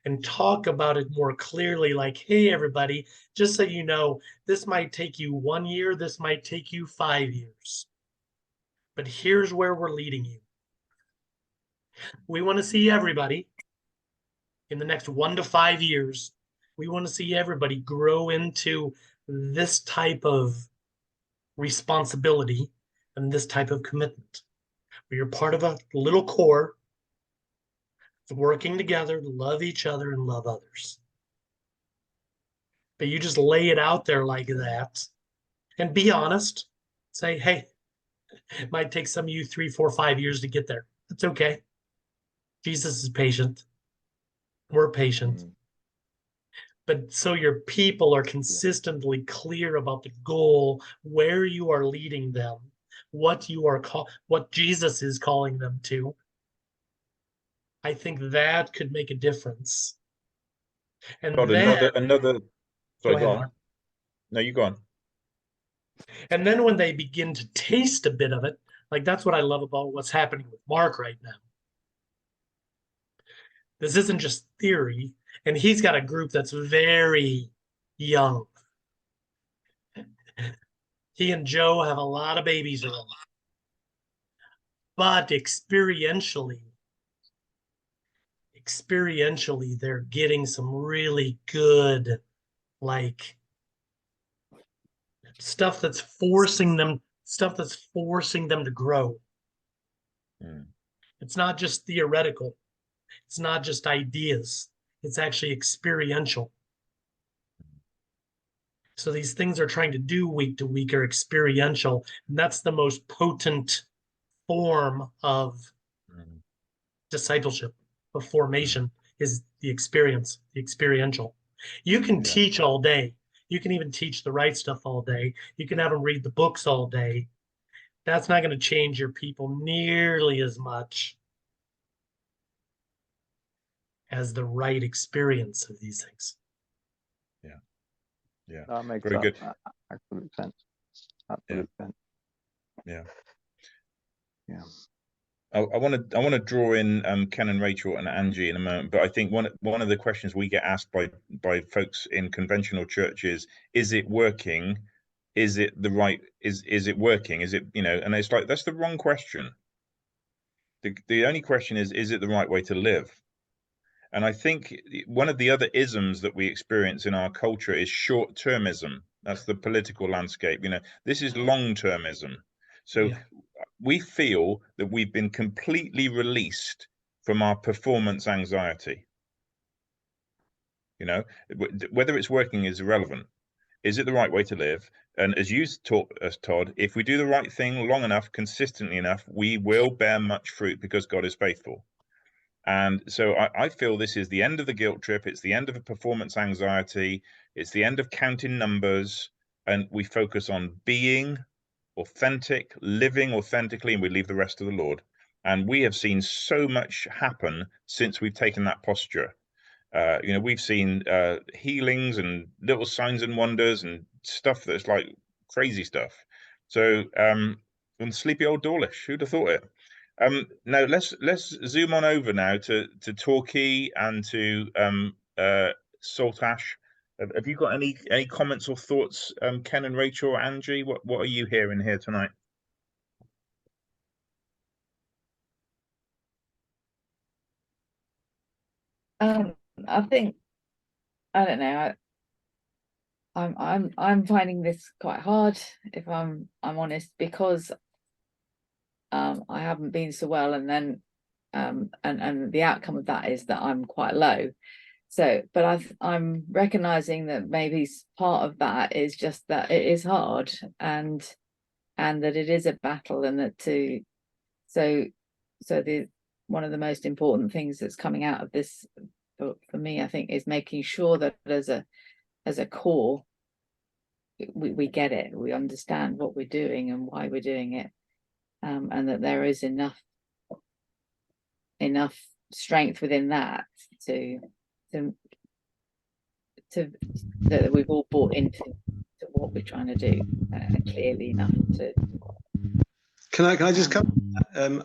and talk about it more clearly, like, hey, everybody, just so you know, this might take you 1 year, this might take you 5 years, but here's where we're leading you. We want to see everybody in the next 1 to 5 years. We want to see everybody grow into this type of responsibility and this type of commitment, where you're part of a little core working together to love each other and love others. But you just lay it out there like that and be honest. Say, hey, it might take some of you 3, 4, 5 years to get there. It's okay. Jesus is patient. We're patient. But so your people are consistently clear about the goal, where you are leading them, what Jesus is calling them to. I think that could make a difference. And God, then another. Sorry, go ahead. No, you go on. And then when they begin to taste a bit of it, like, that's what I love about what's happening with Mark right now. This isn't just theory. And he's got a group that's very young. He and Joe have a lot of babies around. But experientially, they're getting some really good, like, stuff that's forcing them to grow. It's not just theoretical. It's not just ideas. It's actually experiential. So these things they're trying to do week to week are experiential, and that's the most potent form of discipleship, of formation, is the experience, the experiential. You can teach all day. You can even teach the right stuff all day. You can have them read the books all day. That's not going to change your people nearly as much as the right experience of these things. Yeah, that makes very good. Absolute sense. Absolute sense. Yeah. Yeah. I want to draw in Ken and Rachel and Angie in a moment, but I think one of the questions we get asked by folks in conventional churches is it working? Is it the right? Is it working? Is it, And it's like, that's the wrong question. The only question is it the right way to live? And I think one of the other isms that we experience in our culture is short-termism. That's the political landscape. This is long-termism. So we feel that we've been completely released from our performance anxiety. Whether it's working is irrelevant. Is it the right way to live? And as you taught us, Todd, if we do the right thing long enough, consistently enough, we will bear much fruit because God is faithful. And so I feel this is the end of the guilt trip. It's the end of the performance anxiety. It's the end of counting numbers. And we focus on being authentic, living authentically, and we leave the rest to the Lord. And we have seen so much happen since we've taken that posture. We've seen healings and little signs and wonders and stuff that's like crazy stuff. So, and sleepy old Dawlish, who'd have thought it? Now let's zoom on over now to Torquay and to Saltash. Have you got any comments or thoughts, Ken and Rachel or Angie? What are you hearing here tonight? I think, I don't know. I'm finding this quite hard, if I'm honest, because I haven't been so well, and then and the outcome of that is that I'm quite low. So, but I'm recognizing that maybe part of that is just that it is hard, and that it is a battle, and that so the one of the most important things that's coming out of this for me, I think, is making sure that as a core, we get it, we understand what we're doing and why we're doing it, and that there is enough strength within that that we've all bought into what we're trying to do, clearly enough to. Can I just come? I'm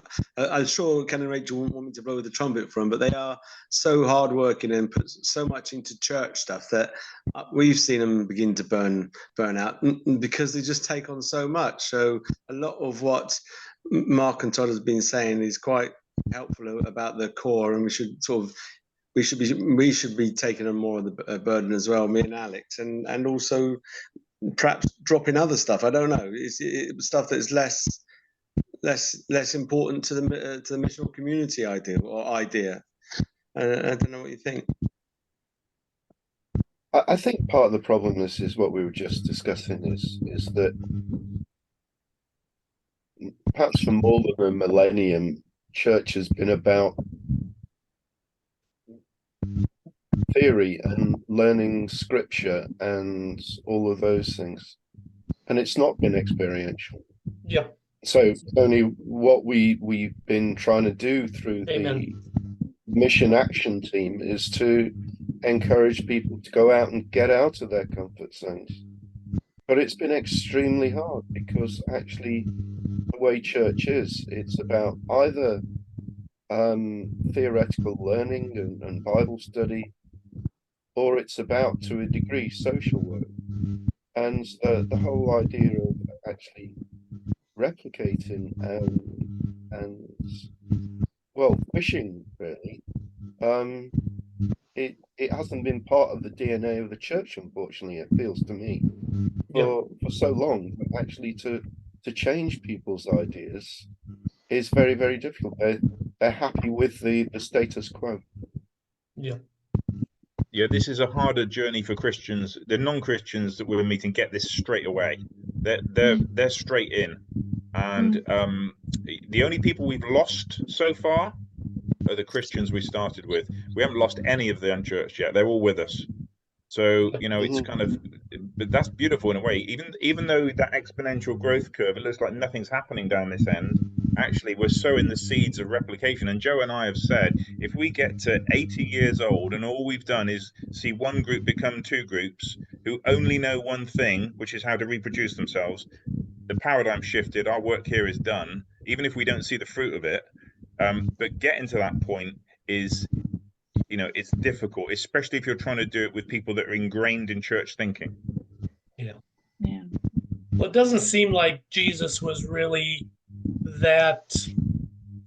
sure Ken and Rachel won't want me to blow the trumpet for them, but they are so hardworking and put so much into church stuff that we've seen them begin to burn out because they just take on so much. So a lot of what Mark and Todd has been saying is quite helpful about the core, and we should be taking on more of the burden as well, me and Alex, and also perhaps dropping other stuff. I don't know. It's stuff that's less important to the missional community idea. I don't know what you think. I think part of the problem is what we were just discussing is that perhaps for more than a millennium, church has been about theory and learning scripture and all of those things, and it's not been experiential. Yeah. So only what we've been trying to do through the mission action team is to encourage people to go out and get out of their comfort zones. But it's been extremely hard because actually the way church is, it's about either theoretical learning and Bible study, or it's about, to a degree, social work. And the whole idea of actually replicating and well, fishing really, it hasn't been part of the DNA of the church, unfortunately. It feels to me for so long. But actually, to change people's ideas is very, very difficult. They're happy with the status quo. Yeah, this is a harder journey for Christians. The non-Christians that we're meeting get this straight away. They're straight in, and the only people we've lost so far are the Christians we started with. We haven't lost any of the unchurched yet. They're all with us. So, you know, it's kind of, but that's beautiful in a way. Even though that exponential growth curve, it looks like nothing's happening down this end. Actually, we're sowing the seeds of replication. And Joe and I have said, if we get to 80 years old and all we've done is see one group become two groups who only know one thing, which is how to reproduce themselves, the paradigm shifted. Our work here is done, even if we don't see the fruit of it. But getting to that point is, you know, it's difficult, especially if you're trying to do it with people that are ingrained in church thinking. Well, it doesn't seem like Jesus was really that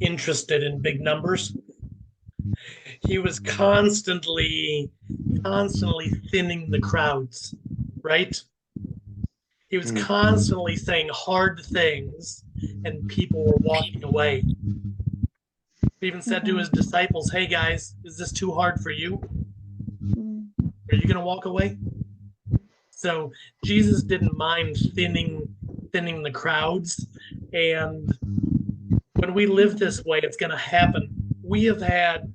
interested in big numbers. He was constantly thinning the crowds, right? He was constantly saying hard things, and people were walking away. He even said to his disciples, "Hey guys, is this too hard for you? Are you going to walk away?" So Jesus didn't mind thinning the crowds. And when we live this way, it's going to happen. We have had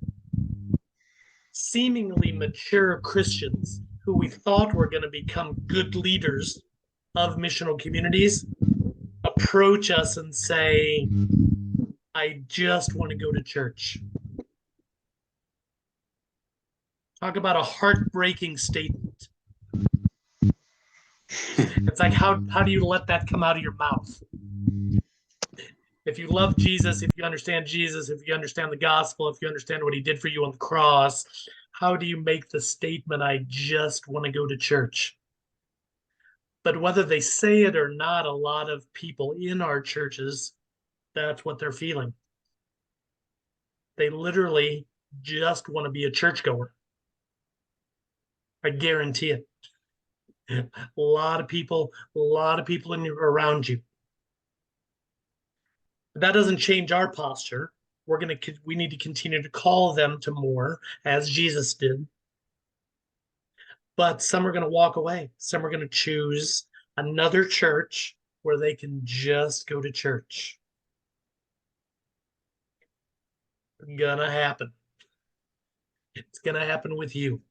seemingly mature Christians who we thought were going to become good leaders of missional communities approach us and say, "I just want to go to church." Talk about a heartbreaking statement. It's like, how do you let that come out of your mouth? If you love Jesus, if you understand Jesus, if you understand the gospel, if you understand what he did for you on the cross, how do you make the statement, "I just want to go to church"? But whether they say it or not, a lot of people in our churches, that's what they're feeling. They literally just want to be a churchgoer. I guarantee it. A lot of people around you. That doesn't change our posture. We need to continue to call them to more, as Jesus did. But some are going to walk away. Some are going to choose another church where they can just go to church. It's gonna happen. It's gonna happen with you,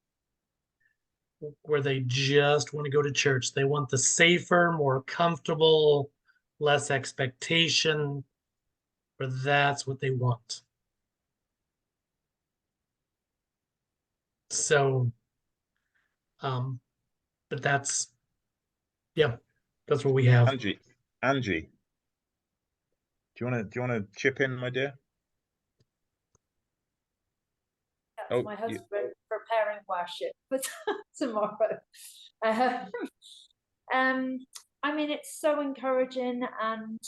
where they just want to go to church. They want the safer, more comfortable, less expectation, or that's what they want. So, but that's what we have. Angie, do you want to chip in, my dear? That's my husband preparing worship for tomorrow. I mean, it's so encouraging, and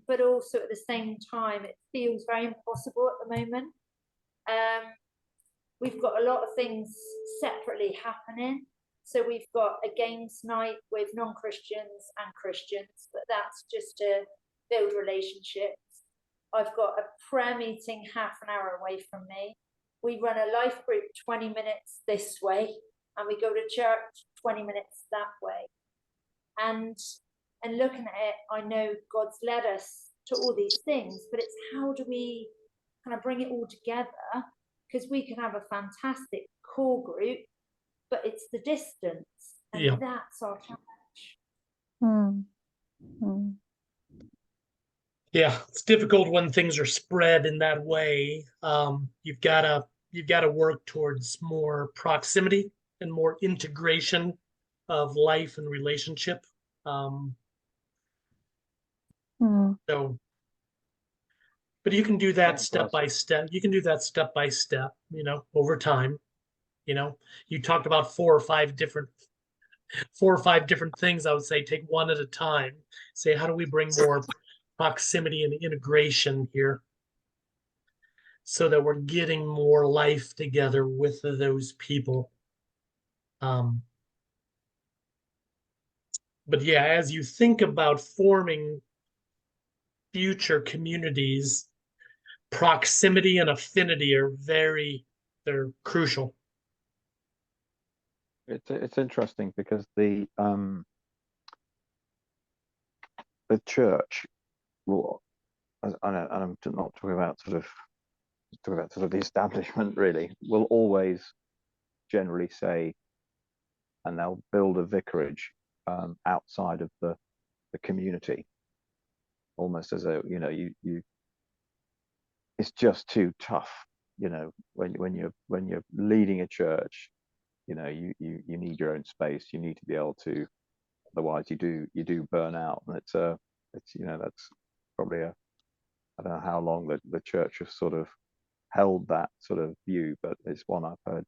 but also at the same time, it feels very impossible at the moment. We've got a lot of things separately happening. So we've got a games night with non-Christians and Christians, but that's just to build relationships. I've got a prayer meeting half an hour away from me. We run a life group 20 minutes this way, and we go to church 20 minutes that way. And looking at it, I know God's led us to all these things, but it's how do we kind of bring it all together? Because we can have a fantastic core group, but it's the distance, and that's our challenge. Yeah, it's difficult when things are spread in that way. You've got to work towards more proximity and more integration of life and relationship. So, but you can do that step by step. You can do that step by step, over time. You know, you talked about 4 or 5 different things. I would say take one at a time. Say, how do we bring more proximity and integration here so that we're getting more life together with those people? But yeah, as you think about forming future communities, proximity and affinity are they're crucial. It's interesting because the church will, and I'm not talking about sort of the establishment really, will always generally say, and they'll build a vicarage outside of the community, almost as a, you know, you it's just too tough, you know, when you're leading a church, you know, you need your own space, you need to be able to, otherwise you do burn out. And it's you know, that's probably I don't know how long the church has sort of held that sort of view, but it's one I've heard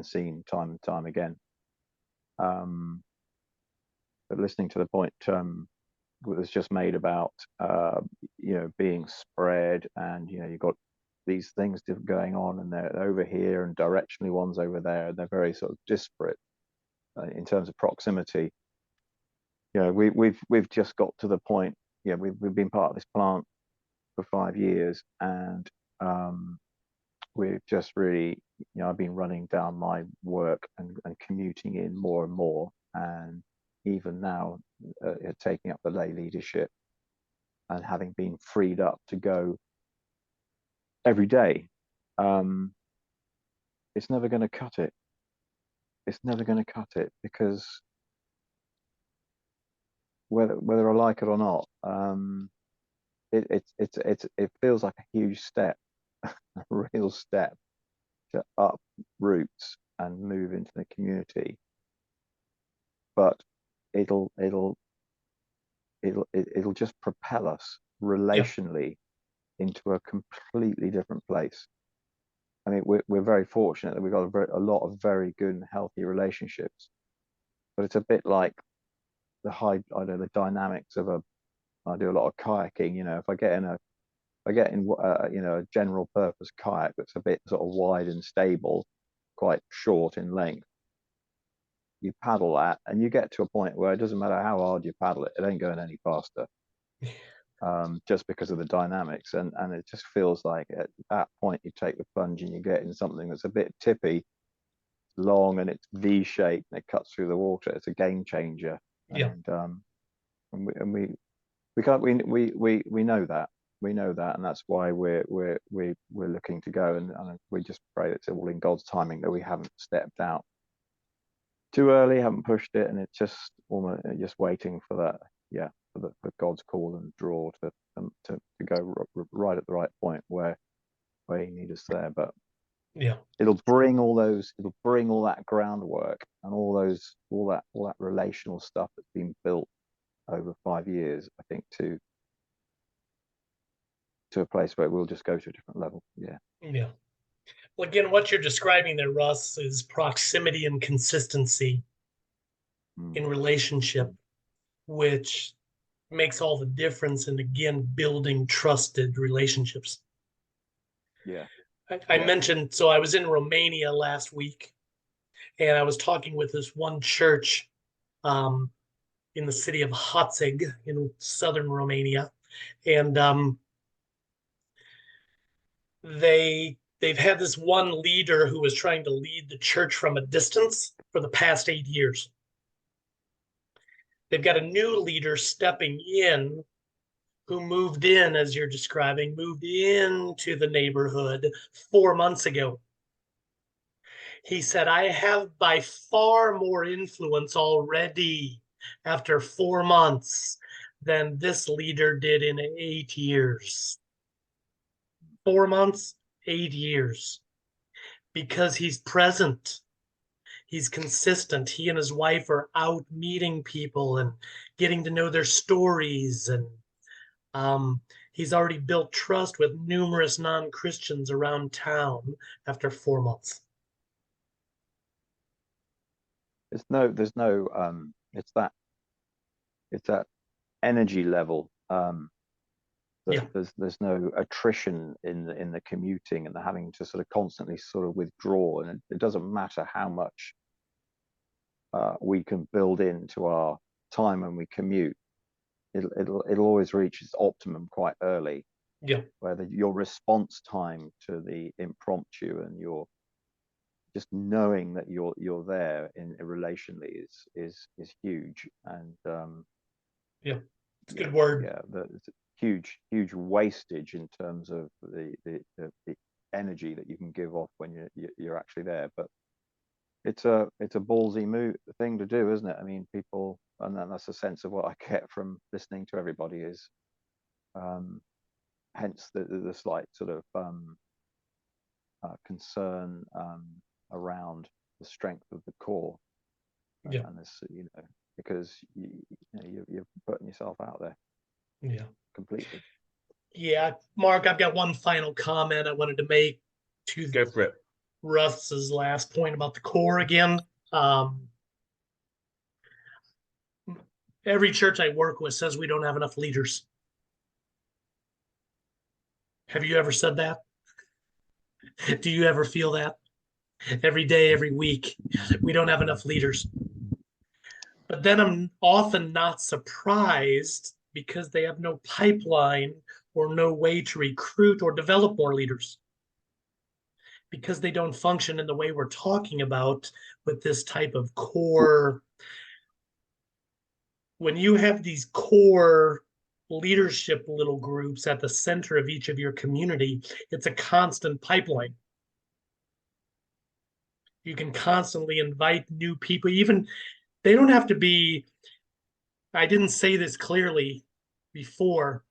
seen time and time again. But listening to the point was just made about you know, being spread, and you know, you've got these things going on, and they're over here, and directionally one's over there, and they're very sort of disparate in terms of proximity. You know, we've just got to the point. Yeah, we've been part of this plant for 5 years, and we've just really, you know, I've been running down my work and commuting in more and more, and even now taking up the lay leadership and having been freed up to go every day. It's never going to cut it. It's never going to cut it, because whether I like it or not, it feels like a huge step, a real step to uproot and move into the community. But it'll just propel us relationally into a completely different place. I mean, we're very fortunate that we've got a lot of very good and healthy relationships, but it's a bit like I don't know, the dynamics of I do a lot of kayaking. You know, if I get in you know, a general purpose kayak that's a bit sort of wide and stable, quite short in length, you paddle that, and you get to a point where it doesn't matter how hard you paddle it, it ain't going any faster. Just because of the dynamics, and it just feels like at that point you take the plunge and you get in something that's a bit tippy, long, and it's V-shaped, and it cuts through the water. It's a game changer. Yeah. And we can't we know that, and that's why we're looking to go, and we just pray it's all in God's timing, that we haven't stepped out too early, haven't pushed it, and it's just almost just waiting for that, for God's call and draw to go right at the right point where He needs us there. But yeah, it'll bring all that groundwork and all that relational stuff that's been built over 5 years, I think, to a place where we'll just go to a different level. Yeah. Well, again, what you're describing there, Russ, is proximity and consistency in relationship, which makes all the difference in, again, building trusted relationships. Yeah. I mentioned, so I was in Romania last week, and I was talking with this one church in the city of Hatzig in southern Romania, and they've had this one leader who was trying to lead the church from a distance for the past 8 years. They've got a new leader stepping in who moved in, as you're describing, moved into the neighborhood 4 months ago. He said, I have by far more influence already after 4 months than this leader did in 8 years. 4 months, 8 years. Because he's present. He's consistent. He and his wife are out meeting people and getting to know their stories. And he's already built trust with numerous non-Christians around town after 4 months. there's no it's that energy level. Yeah. There's no attrition in the commuting and the having to sort of constantly sort of withdraw, and it doesn't matter how much we can build into our time when we commute. It'll always reach its optimum quite early. Yeah. Where your response time to the impromptu and your just knowing that you're there in relationally is huge. And yeah, it's a good word. Yeah, there's huge wastage in terms of the energy that you can give off when you're actually there. But it's a ballsy thing to do, isn't it? I mean, people, and then that's a sense of what I get from listening to everybody is, hence the slight sort of concern around the strength of the core. Yeah. And this, because you're putting yourself out there. Yeah. Completely. Yeah, Mark, I've got one final comment I wanted to make to Go for it. Russ's last point about the core again. Every church I work with says we don't have enough leaders. Have you ever said that? Do you ever feel that? Every day, every week, we don't have enough leaders. But then I'm often not surprised because they have no pipeline or no way to recruit or develop more leaders, because they don't function in the way we're talking about with this type of core. When you have these core leadership little groups at the center of each of your community, it's a constant pipeline. You can constantly invite new people. Even they don't have to be, I didn't say this clearly before,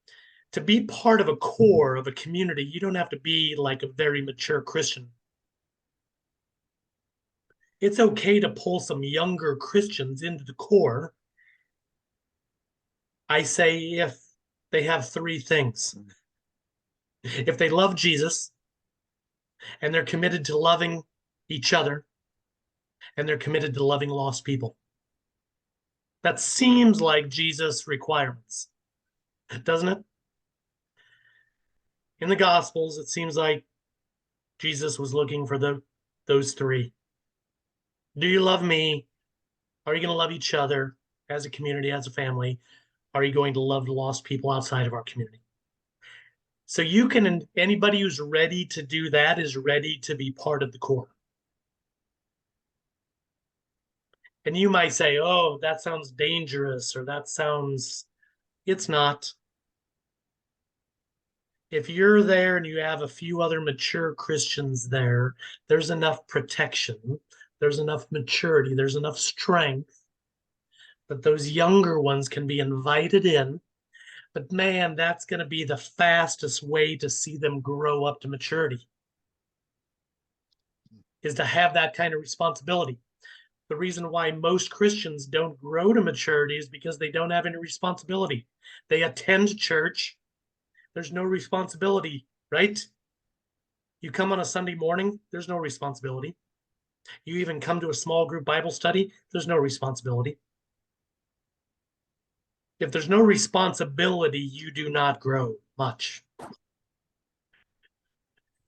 to be part of a core of a community, you don't have to be like a very mature Christian. It's okay to pull some younger Christians into the core. I say if they have three things. If they love Jesus and they're committed to loving each other and they're committed to loving lost people. That seems like Jesus' requirements, doesn't it? In the Gospels, it seems like Jesus was looking for those three. Do you love me? Are you going to love each other as a community, as a family? Are you going to love the lost people outside of our community? So anybody who's ready to do that is ready to be part of the core. And you might say, oh, that sounds dangerous, or it's not. If you're there and you have a few other mature Christians there, there's enough protection, there's enough maturity, there's enough strength that those younger ones can be invited in. But man, that's going to be the fastest way to see them grow up to maturity, is to have that kind of responsibility. The reason why most Christians don't grow to maturity is because they don't have any responsibility. They attend church. There's no responsibility, right? You come on a Sunday morning, there's no responsibility. You even come to a small group Bible study, there's no responsibility. If there's no responsibility, you do not grow much.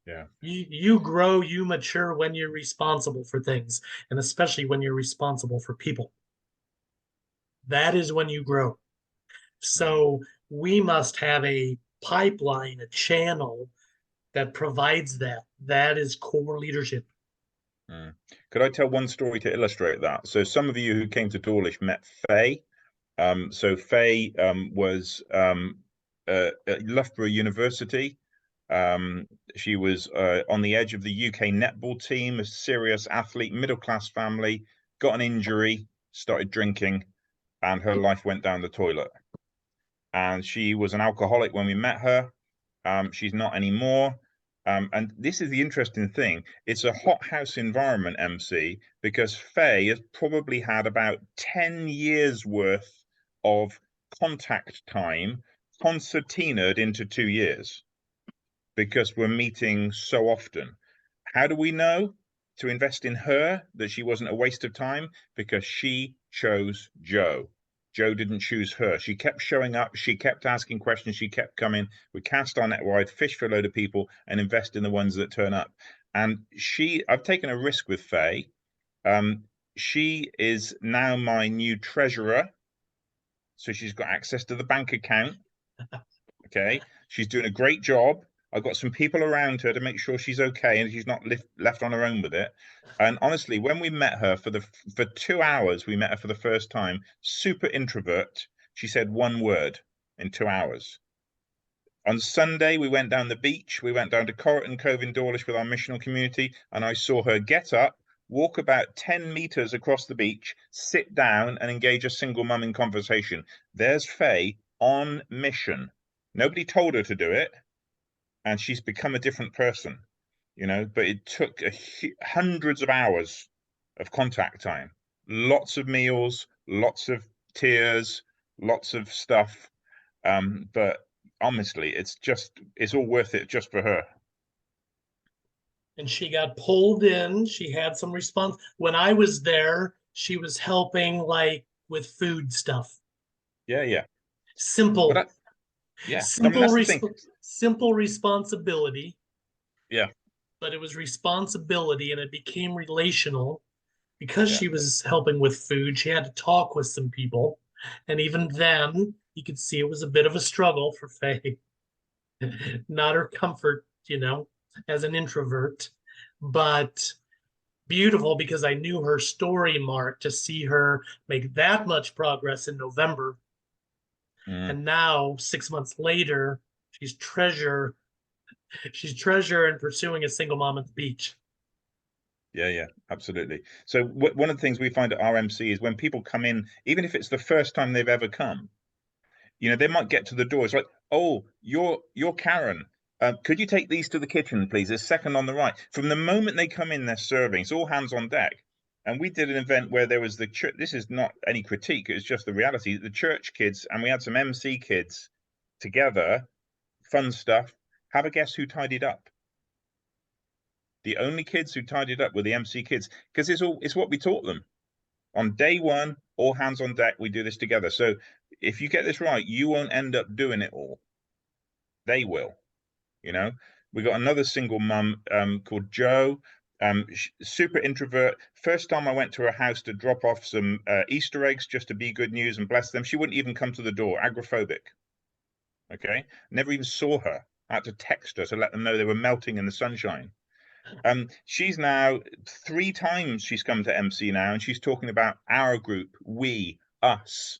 Yeah. You grow, you mature when you're responsible for things, and especially when you're responsible for people. That is when you grow. So we must have a pipeline, a channel that provides that. That is core leadership. Could I tell one story to illustrate that? So some of you who came to Dawlish met Faye. So Faye was at Loughborough University. She was on the edge of the UK netball team, a serious athlete, middle-class family, got an injury, started drinking, and her life went down the toilet. And she was an alcoholic when we met her. She's not anymore. And this is the interesting thing. It's a hothouse environment, MC, because Faye has probably had about 10 years worth of contact time concertinaed into 2 years, because we're meeting so often. How do we know? to invest in her, that she wasn't a waste of time, because she chose Joe. Joe didn't choose her. She kept showing up. She kept asking questions. She kept coming. We cast our net wide, fish for a load of people, and invest in the ones that turn up. And I've taken a risk with Faye. She is now my new treasurer. So she's got access to the bank account. Okay. She's doing a great job. I've got some people around her to make sure she's okay and she's not left on her own with it. And honestly, when we met her for 2 hours, we met her for the first time, super introvert. She said one word in 2 hours. On Sunday, we went down the beach. We went down to Corrigan Cove in Dawlish with our missional community, and I saw her get up, walk about 10 meters across the beach, sit down, and engage a single mum in conversation. There's Faye on mission. Nobody told her to do it, and she's become a different person, but it took hundreds of hours of contact time, lots of meals, lots of tears, lots of stuff. But honestly, it's all worth it just for her. And she got pulled in. She had some response. When I was there, she was helping like with food stuff. Yeah. Simple. Yeah. Simple responsibility. Yeah. But it was responsibility, and it became relational because she was helping with food. She had to talk with some people, and even then, you could see it was a bit of a struggle for Faye. Not her comfort, as an introvert, but beautiful because I knew her story, Mark, to see her make that much progress in November. And now 6 months later, she's treasure and pursuing a single mom at the beach. Yeah, absolutely. So one of the things we find at RMC is when people come in, even if it's the first time they've ever come, they might get to the door. It's like, oh, you're Karen. Could you take these to the kitchen, please? There's second on the right. From the moment they come in, they're serving. It's all hands on deck. And we did an event where there was the church. This is not any critique. It's just the reality. The church kids, and we had some MC kids together, fun stuff. Have a guess who tidied up? The only kids who tidied up were the MC kids, because it's what we taught them. On day one, all hands on deck, we do this together. So if you get this right, you won't end up doing it all. They will. We got another single mum called Joe, super introvert. First time I went to her house to drop off some Easter eggs just to be good news and bless them, she wouldn't even come to the door, agoraphobic. Okay, never even saw her. I had to text her to let them know they were melting in the sunshine. She's now 3 times she's come to MC now, and she's talking about our group, we, us.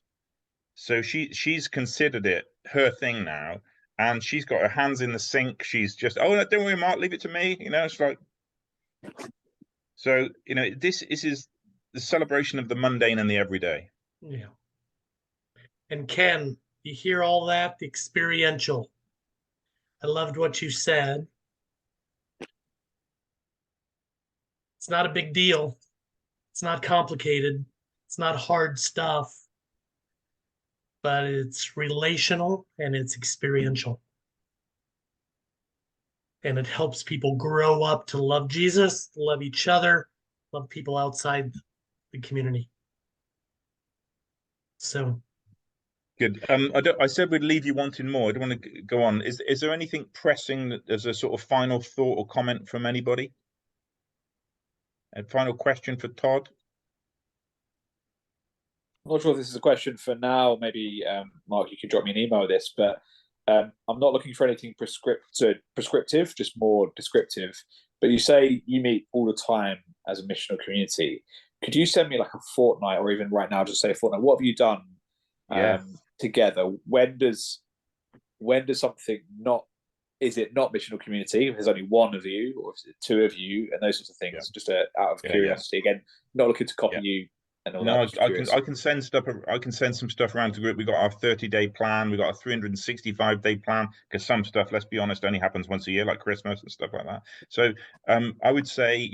So she's considered it her thing now, and she's got her hands in the sink. She's just, oh, no, don't worry, Mark, leave it to me. It's like, so this is the celebration of the mundane and the everyday. Yeah. And Ken, you hear all that? The experiential. I loved what you said. It's not a big deal. It's not complicated. It's not hard stuff. But it's relational and it's experiential. And it helps people grow up to love Jesus, love each other, love people outside the community. So good. I said we'd leave you wanting more. I don't want to go on. Is there anything pressing that there's a sort of final thought or comment from anybody? A final question for Todd? I'm not sure if this is a question for now. Maybe, Mark, you could drop me an email with this, but I'm not looking for anything prescriptive, just more descriptive. But you say you meet all the time as a missional community. Could you send me like a fortnight, or even right now, just say a fortnight? What have you done together? When does something not? Is it not missional community? If there's only one of you, or is it 2 of you, and those sorts of things? Just out of curiosity. Again, not looking to copy you. No, I can send stuff. I can send some stuff around to the group. We got our 30-day plan. We got a 365-day plan, because some stuff, let's be honest, only happens once a year, like Christmas and stuff like that. So I would say,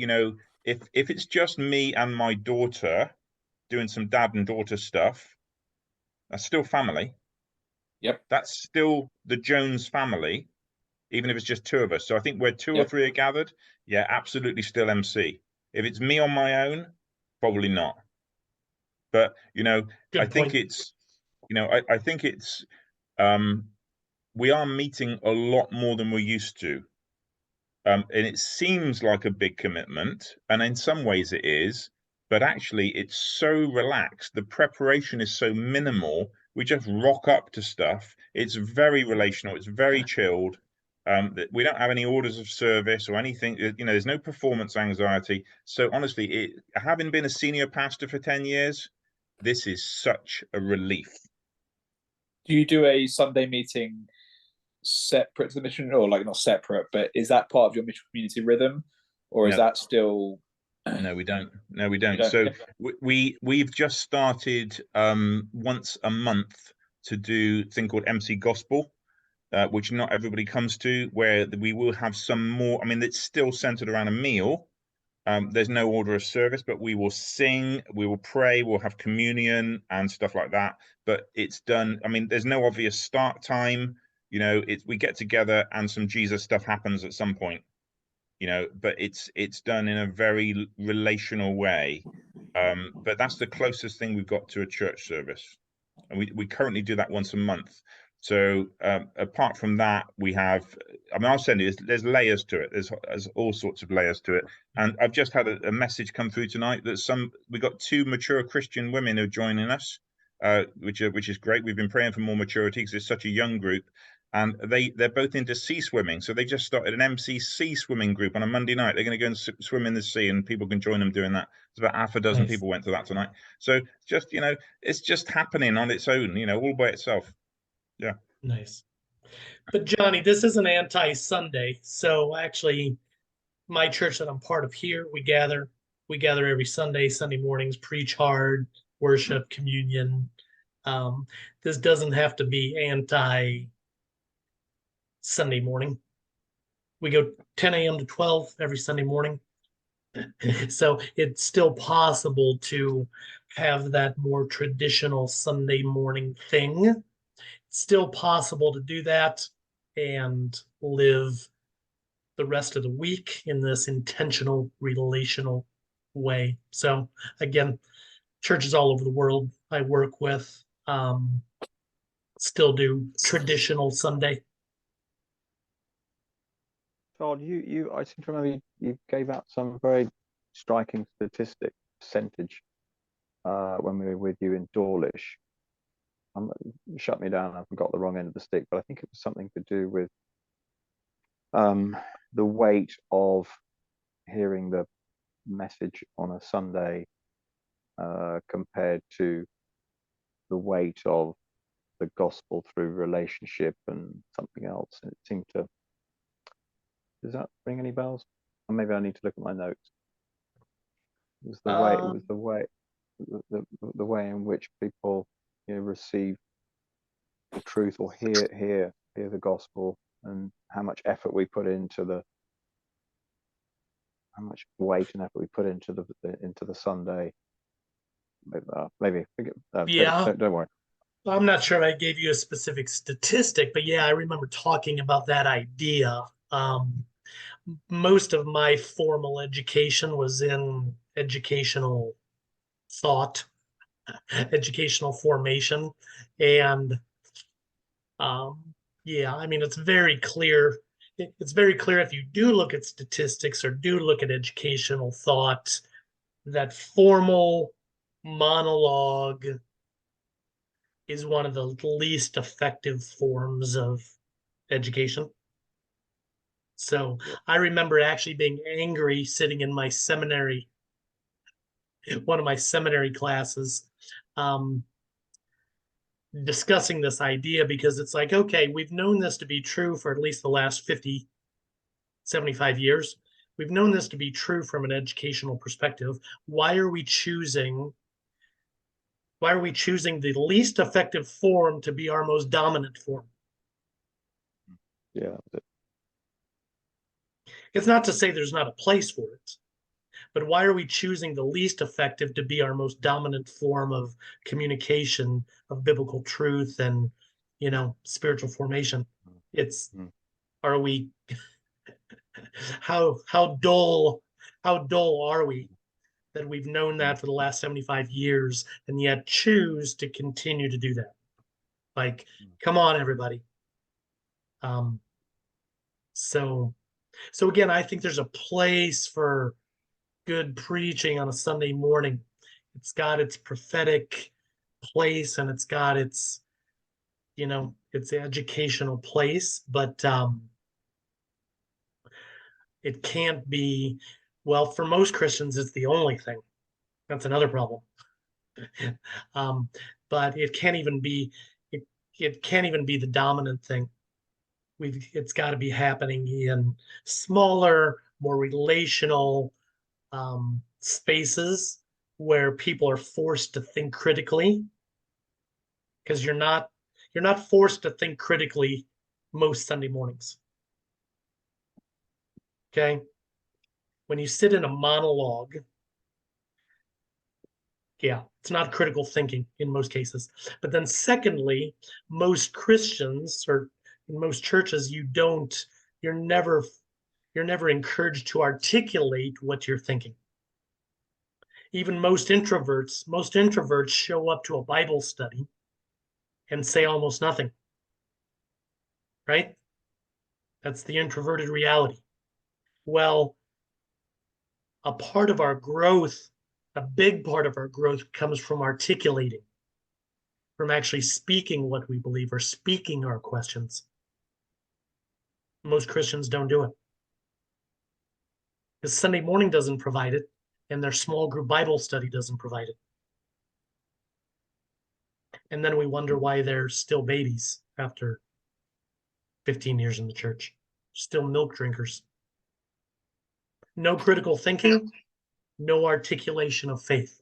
if it's just me and my daughter doing some dad and daughter stuff, that's still family. Yep. That's still the Jones family, even if it's just 2 of us. So I think where 2 or 3 are gathered, absolutely still MC. If it's me on my own, probably not. But Good I think point. it's I think it's we are meeting a lot more than we used to. And it seems like a big commitment, and in some ways it is, but actually it's so relaxed. The preparation is so minimal. We just rock up to stuff. It's very relational. It's very chilled. We don't have any orders of service or anything. There's no performance anxiety. So honestly, having been a senior pastor for 10 years, this is such a relief. Do you do a Sunday meeting separate to the mission, or like not separate, but is that part of your mission community rhythm, or is No. that still? No, we don't. No, we don't. don't. So we've just started once a month to do a thing called MC Gospel, which not everybody comes to, where we will have some more. I mean, it's still centered around a meal. There's no order of service, but we will sing, we will pray, we'll have communion and stuff like that. But it's done. I mean, there's no obvious start time. We get together and some Jesus stuff happens at some point. But it's done in a very relational way. But that's the closest thing we've got to a church service, and we currently do that once a month. So apart from that, we have. I mean, I'll send you. There's layers to it. There's all sorts of layers to it. And I've just had a message come through tonight that we got 2 mature Christian women who are joining us, which is great. We've been praying for more maturity because it's such a young group, and they're both into sea swimming. So they just started an MCC swimming group on a Monday night. They're going to go and swim in the sea, and people can join them doing that. It's about half a dozen Nice. people went to that tonight. So just it's just happening on its own, all by itself. Yeah. Nice. But Johnny, this isn't anti-Sunday. So actually, my church that I'm part of here, we gather every Sunday mornings, preach hard, worship, communion. This doesn't have to be anti-Sunday morning. We go 10 a.m. to 12 every Sunday morning. So it's still possible to have that more traditional Sunday morning thing. It's still possible to do that and live the rest of the week in this intentional, relational way. So again, churches all over the world I work with still do traditional Sunday. Todd, I seem to remember you gave out some very striking statistic percentage when we were with you in Dawlish. Shut me down, I've got the wrong end of the stick, but I think it was something to do with the weight of hearing the message on a Sunday compared to the weight of the gospel through relationship and something else. And it seemed to. Does that ring any bells? Or maybe I need to look at my notes. It was the way. It was the way. The way in which people receive the truth or hear the gospel, and how much effort we put into how much weight and effort we put into the Sunday. Maybe Yeah. Don't worry. I'm not sure I gave you a specific statistic, but yeah, I remember talking about that idea. Most of my formal education was in educational thought, educational formation, and yeah, I mean, it's very clear. It's very clear if you do look at statistics or do look at educational thought, that formal monologue is one of the least effective forms of education. So I remember actually being angry sitting in my seminary, one of my seminary classes, discussing this idea, because it's like, okay, we've known this to be true for at least the last 50, 75 years. We've known this to be true from an educational perspective. Why are we choosing the least effective form to be our most dominant form? Yeah. It's not to say there's not a place for it, but why are we choosing the least effective to be our most dominant form of communication of biblical truth and spiritual formation? It's are we how dull how dull are we that we've known that for the last 75 years and yet choose to continue to do that? Like, come on, everybody. Um, so again, I think there's a place for good preaching on a Sunday morning. It's got its prophetic place and it's got its, its educational place, but it can't be, well, for most Christians, it's the only thing. That's another problem. But it can't even be, it can't even be the dominant thing. It's got to be happening in smaller, more relational spaces where people are forced to think critically, because you're not forced to think critically most Sunday mornings. Okay, when you sit in a monologue, yeah, it's not critical thinking in most cases. But then secondly, most Christians, or in most churches, you're never encouraged to articulate what you're thinking. Even most introverts show up to a Bible study and say almost nothing. Right? That's the introverted reality. Well, a big part of our growth comes from articulating, from actually speaking what we believe or speaking our questions. Most Christians don't do it, because Sunday morning doesn't provide it, and their small group Bible study doesn't provide it. And then we wonder why they're still babies after 15 years in the church, still milk drinkers. No critical thinking, no articulation of faith.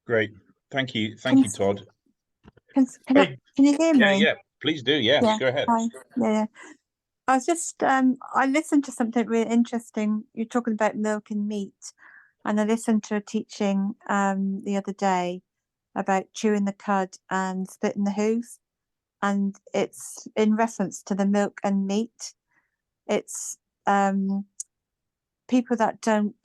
Great. Thank you, Todd. Can you hear me? Yeah, please do. Yes, Yeah, go ahead. hi. Yeah. I was just, I listened to something really interesting. You're talking about milk and meat, and I listened to a teaching the other day about chewing the cud and splitting the hoof, and it's in reference to the milk and meat. It's people that don't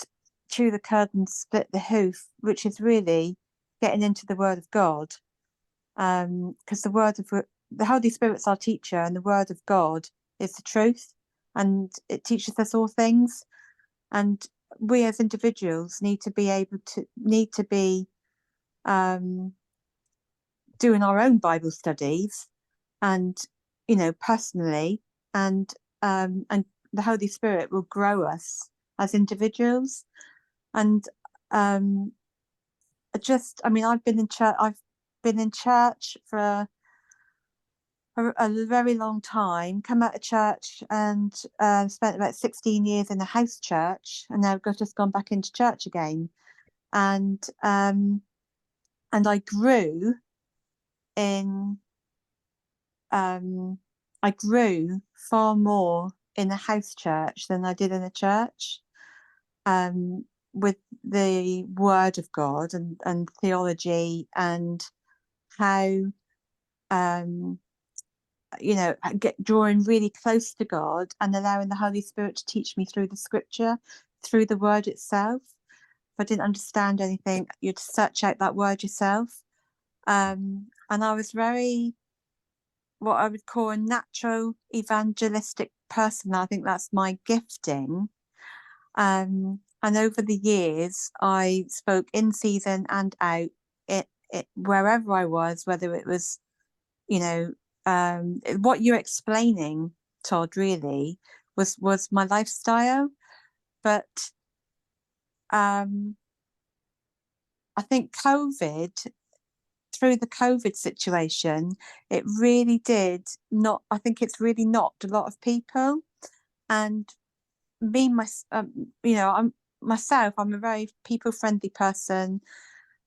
chew the cud and split the hoof, which is really getting into the Word of God, because the Holy Spirit's our teacher, and the Word of God is the truth, and it teaches us all things. And we as individuals need to be doing our own Bible studies, and personally, and the Holy Spirit will grow us as individuals. And I've been in church for a very long time, come out of church and spent about 16 years in a house church, and now I've just gone back into church again. And I grew far more in a house church than I did in a church, with the Word of God and theology, and how drawing really close to God and allowing the Holy Spirit to teach me through the Scripture, through the Word itself. If I didn't understand anything, you'd search out that word yourself. And I was very, what I would call, a natural evangelistic person. I think that's my gifting. And over the years, I spoke in season and out, wherever I was, whether it was, what you're explaining, Todd, really was my lifestyle. But I think through the COVID situation, it really did not. I think it's really knocked a lot of people. And me, I'm a very people-friendly person,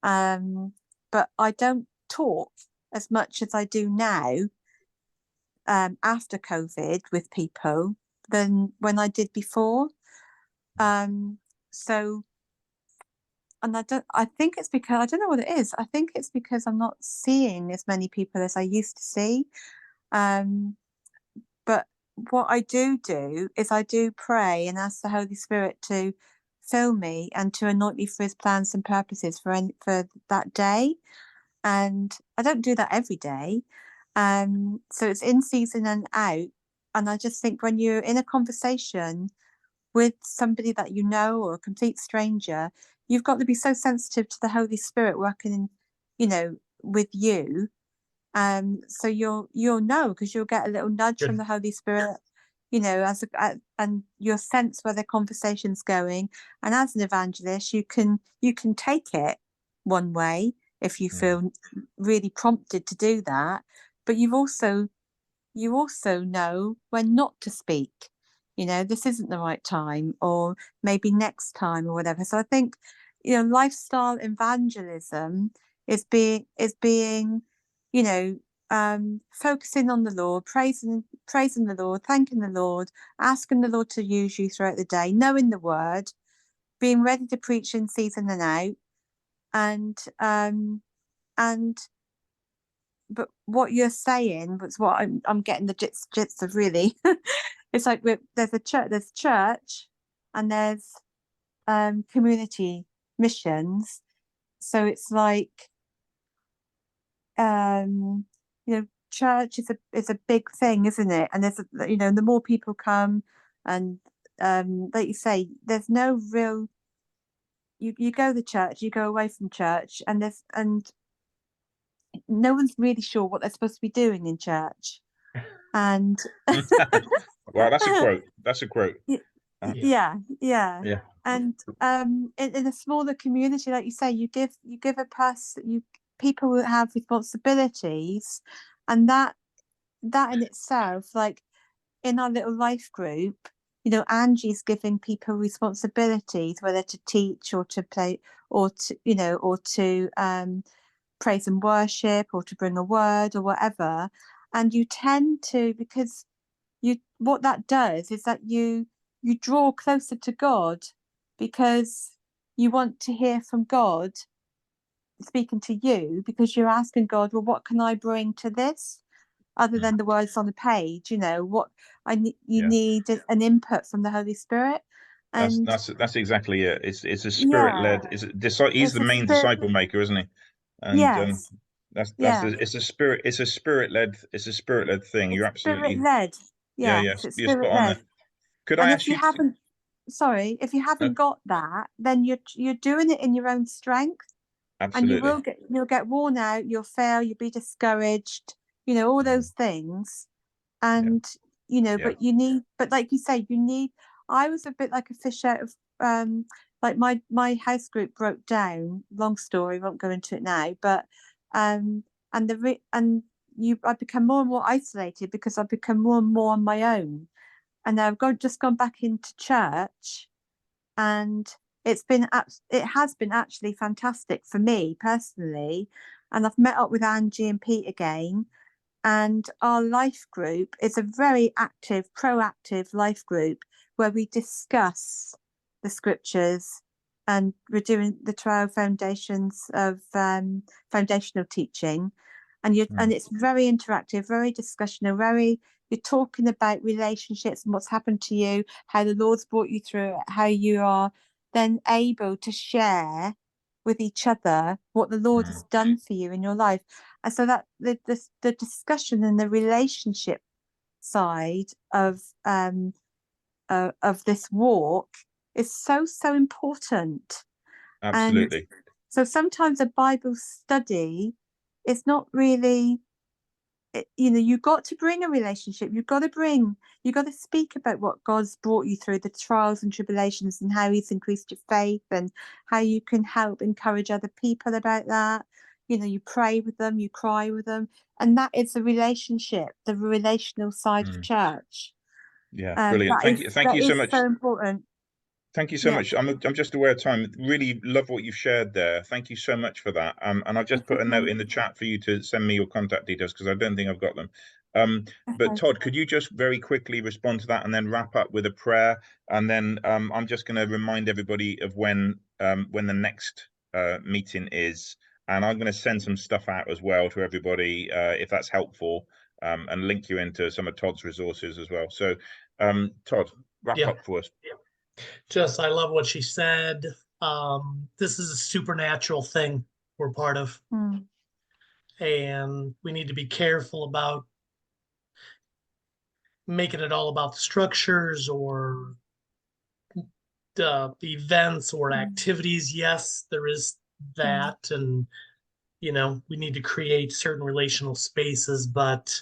but I don't talk as much as I do now, after COVID, with people than when I did before. And I think it's because, I don't know what it is. I think it's because I'm not seeing as many people as I used to see. But what I do is I do pray and ask the Holy Spirit to fill me and to anoint me for His plans and purposes for that day. And I don't do that every day. So it's in season and out. And I just think when you're in a conversation with somebody that you know or a complete stranger, you've got to be so sensitive to the Holy Spirit working, with you. So you'll know, because you'll get a little nudge Good. from the Holy Spirit, and you'll sense where the conversation's going. And as an evangelist, you can take it one way if you feel really prompted to do that, but you also know when not to speak. This isn't the right time, or maybe next time, or whatever. So I think, lifestyle evangelism is being focusing on the Lord, praising the Lord, thanking the Lord, asking the Lord to use you throughout the day, knowing the word, being ready to preach in season and out, and but what you're saying was what I'm getting the gist of, really. It's like there's church and there's community missions. So it's like church is a big thing, isn't it? And there's the more people come, and like you say, there's no real, you go to church, you go away from church, and no one's really sure what they're supposed to be doing in church. And Well, that's a quote. Yeah. Yeah. And in a smaller community, like you say, you give a person, people will have responsibilities, and that in itself, like in our little life group, Angie's giving people responsibilities, whether to teach or to play, or to praise and worship, or to bring a word or whatever. And you tend to, because what that does is that you draw closer to God, because you want to hear from God speaking to you, because you're asking God, well, what can I bring to this other than the words on the page? What you need an input from the Holy Spirit. And that's exactly it. It's a spirit led. He's the main disciple maker, isn't he? And yes, it's a spirit led thing. You're absolutely spirit led. yeah, Yes, it's you're spot spirit on led. there. Could I And ask if you you? haven't, sorry, if you haven't got that, then you're doing it in your own strength, and Absolutely. you'll get worn out, you'll fail, you'll be discouraged, all those things. And but you need, but like you say, I was a bit like a fish out of like my house group broke down. Long story, won't go into it now, but and I've become more and more isolated, because I've become more and more on my own. And I've just gone back into church, and it has been actually fantastic for me personally. And I've met up with Angie and Pete again, and our life group is a very active, proactive life group where we discuss the scriptures, and we're doing the 12 foundations of foundational teaching, and it's very interactive, very discussional, you're talking about relationships and what's happened to you, how the Lord's brought you through it, how you are then able to share with each other what the Lord has done for you in your life. And so that the discussion and the relationship side of this walk is so important. Absolutely. And so sometimes a Bible study is not really, you've got to bring a relationship. You've got to speak about what God's brought you through, the trials and tribulations, and how He's increased your faith, and how you can help encourage other people about that. You pray with them, you cry with them, and that is the relationship, the relational side of church. Yeah, brilliant. Thank you so much. So important. Thank you so much. I'm just aware of time. Really love what you've shared there. Thank you so much for that. And I've just put a note in the chat for you to send me your contact details, because I don't think I've got them. But Todd, could you just very quickly respond to that and then wrap up with a prayer? And then I'm just going to remind everybody of when the next meeting is. And I'm going to send some stuff out as well to everybody, if that's helpful. and link you into some of Todd's resources as well. So, Todd, wrap Yeah. up for us. I love what she said. This is a supernatural thing we're part of, and we need to be careful about making it all about the structures or the events or activities. Yes, there is that, and we need to create certain relational spaces, but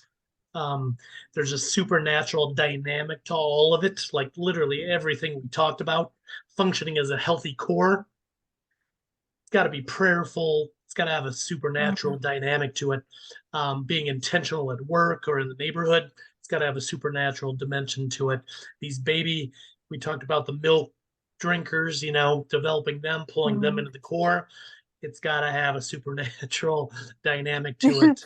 there's a supernatural dynamic to all of it. Like literally everything we talked about, functioning as a healthy core, it's got to be prayerful. It's got to have a supernatural dynamic to it. Being intentional at work or in the neighborhood, it's got to have a supernatural dimension to it. We talked about the milk drinkers, developing them, pulling them into the core. It's got to have a supernatural dynamic to it.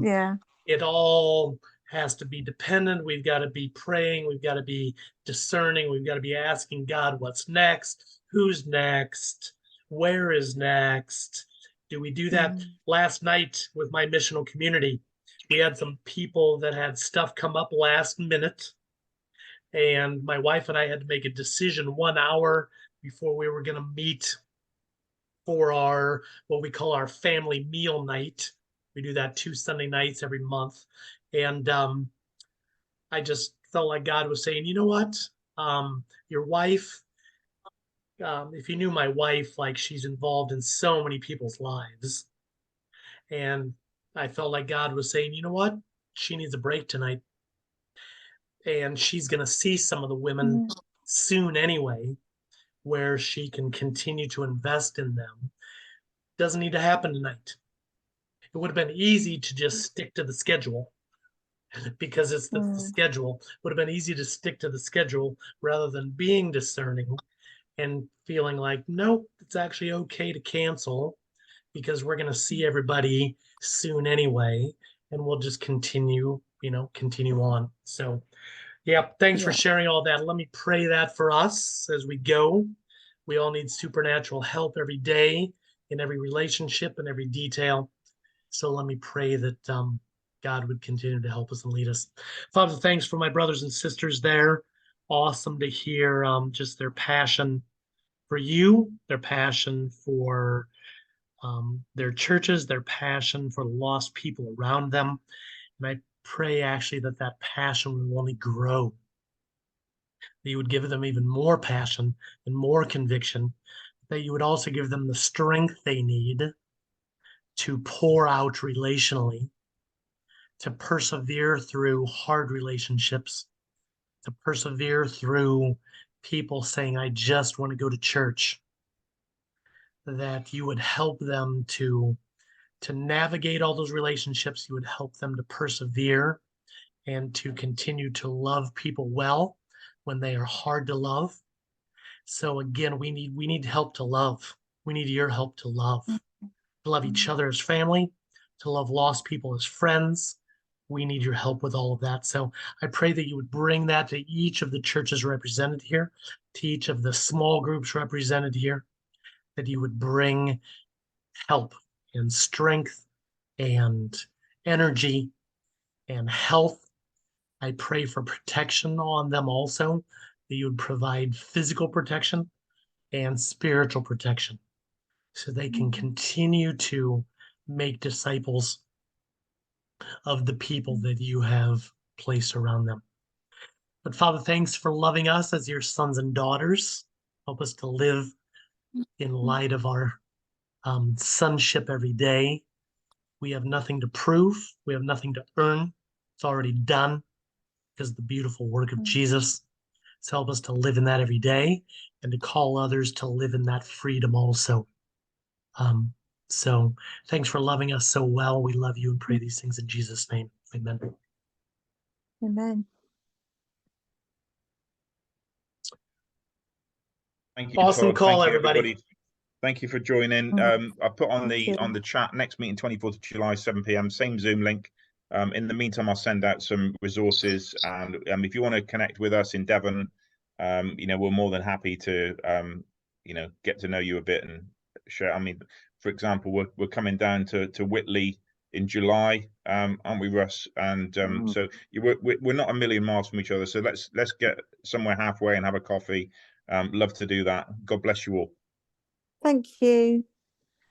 Yeah. It all has to be dependent. We've got to be praying. We've got to be discerning. We've got to be asking God, what's next? Who's next? Where is next? Do we do that? Last night with my missional community, we had some people that had stuff come up last minute. And my wife and I had to make a decision 1 hour before we were going to meet for our, what we call our family meal night. We do that 2 Sunday nights every month. And I just felt like God was saying, you know what? Your wife, if you knew my wife, like she's involved in so many people's lives. And I felt like God was saying, you know what? She needs a break tonight. And she's going to see some of the women soon anyway, where she can continue to invest in them. Doesn't need to happen tonight. It would have been easy to just stick to the schedule because it's the schedule. Would have been easy to stick to the schedule rather than being discerning and feeling like, nope, it's actually okay to cancel because we're going to see everybody soon anyway, and we'll just continue on. So, yeah, thanks for sharing all that. Let me pray that for us as we go. We all need supernatural help every day in every relationship and every detail. So let me pray that God would continue to help us and lead us. Father, thanks for my brothers and sisters there. Awesome to hear just their passion for you, their passion for their churches, their passion for the lost people around them. And I pray actually that passion will only grow, that you would give them even more passion and more conviction, that you would also give them the strength they need to pour out relationally, to persevere through hard relationships, to persevere through people saying, I just want to go to church, that you would help them to navigate all those relationships. You would help them to persevere and to continue to love people well when they are hard to love. So again, we need help to love. We need your help to love each other as family, to love lost people as friends. We need your help with all of that. So I pray that you would bring that to each of the churches represented here, to each of the small groups represented here, that you would bring help and strength and energy and health. I pray for protection on them also, that you would provide physical protection and spiritual protection so they can continue to make disciples of the people that you have placed around them. But Father, thanks for loving us as your sons and daughters. Help us to live in light of our sonship every day. We have nothing to prove. We have nothing to earn. It's already done because of the beautiful work of Jesus. So help us to live in that every day and to call others to live in that freedom also. So thanks for loving us so well. We love you and pray these things in Jesus' name. Amen. Amen. Thank you, Awesome Todd. call, Thank you, everybody. Thank you for joining. I put on the chat next meeting 24th of July, 7 p.m. Same Zoom link. In the meantime, I'll send out some resources, and if you want to connect with us in Devon, we're more than happy to get to know you a bit and share. I mean, for example, we're coming down to Whitley in July, aren't we, Russ? And so we're not a million miles from each other. So let's get somewhere halfway and have a coffee. Love to do that. God bless you all. Thank you.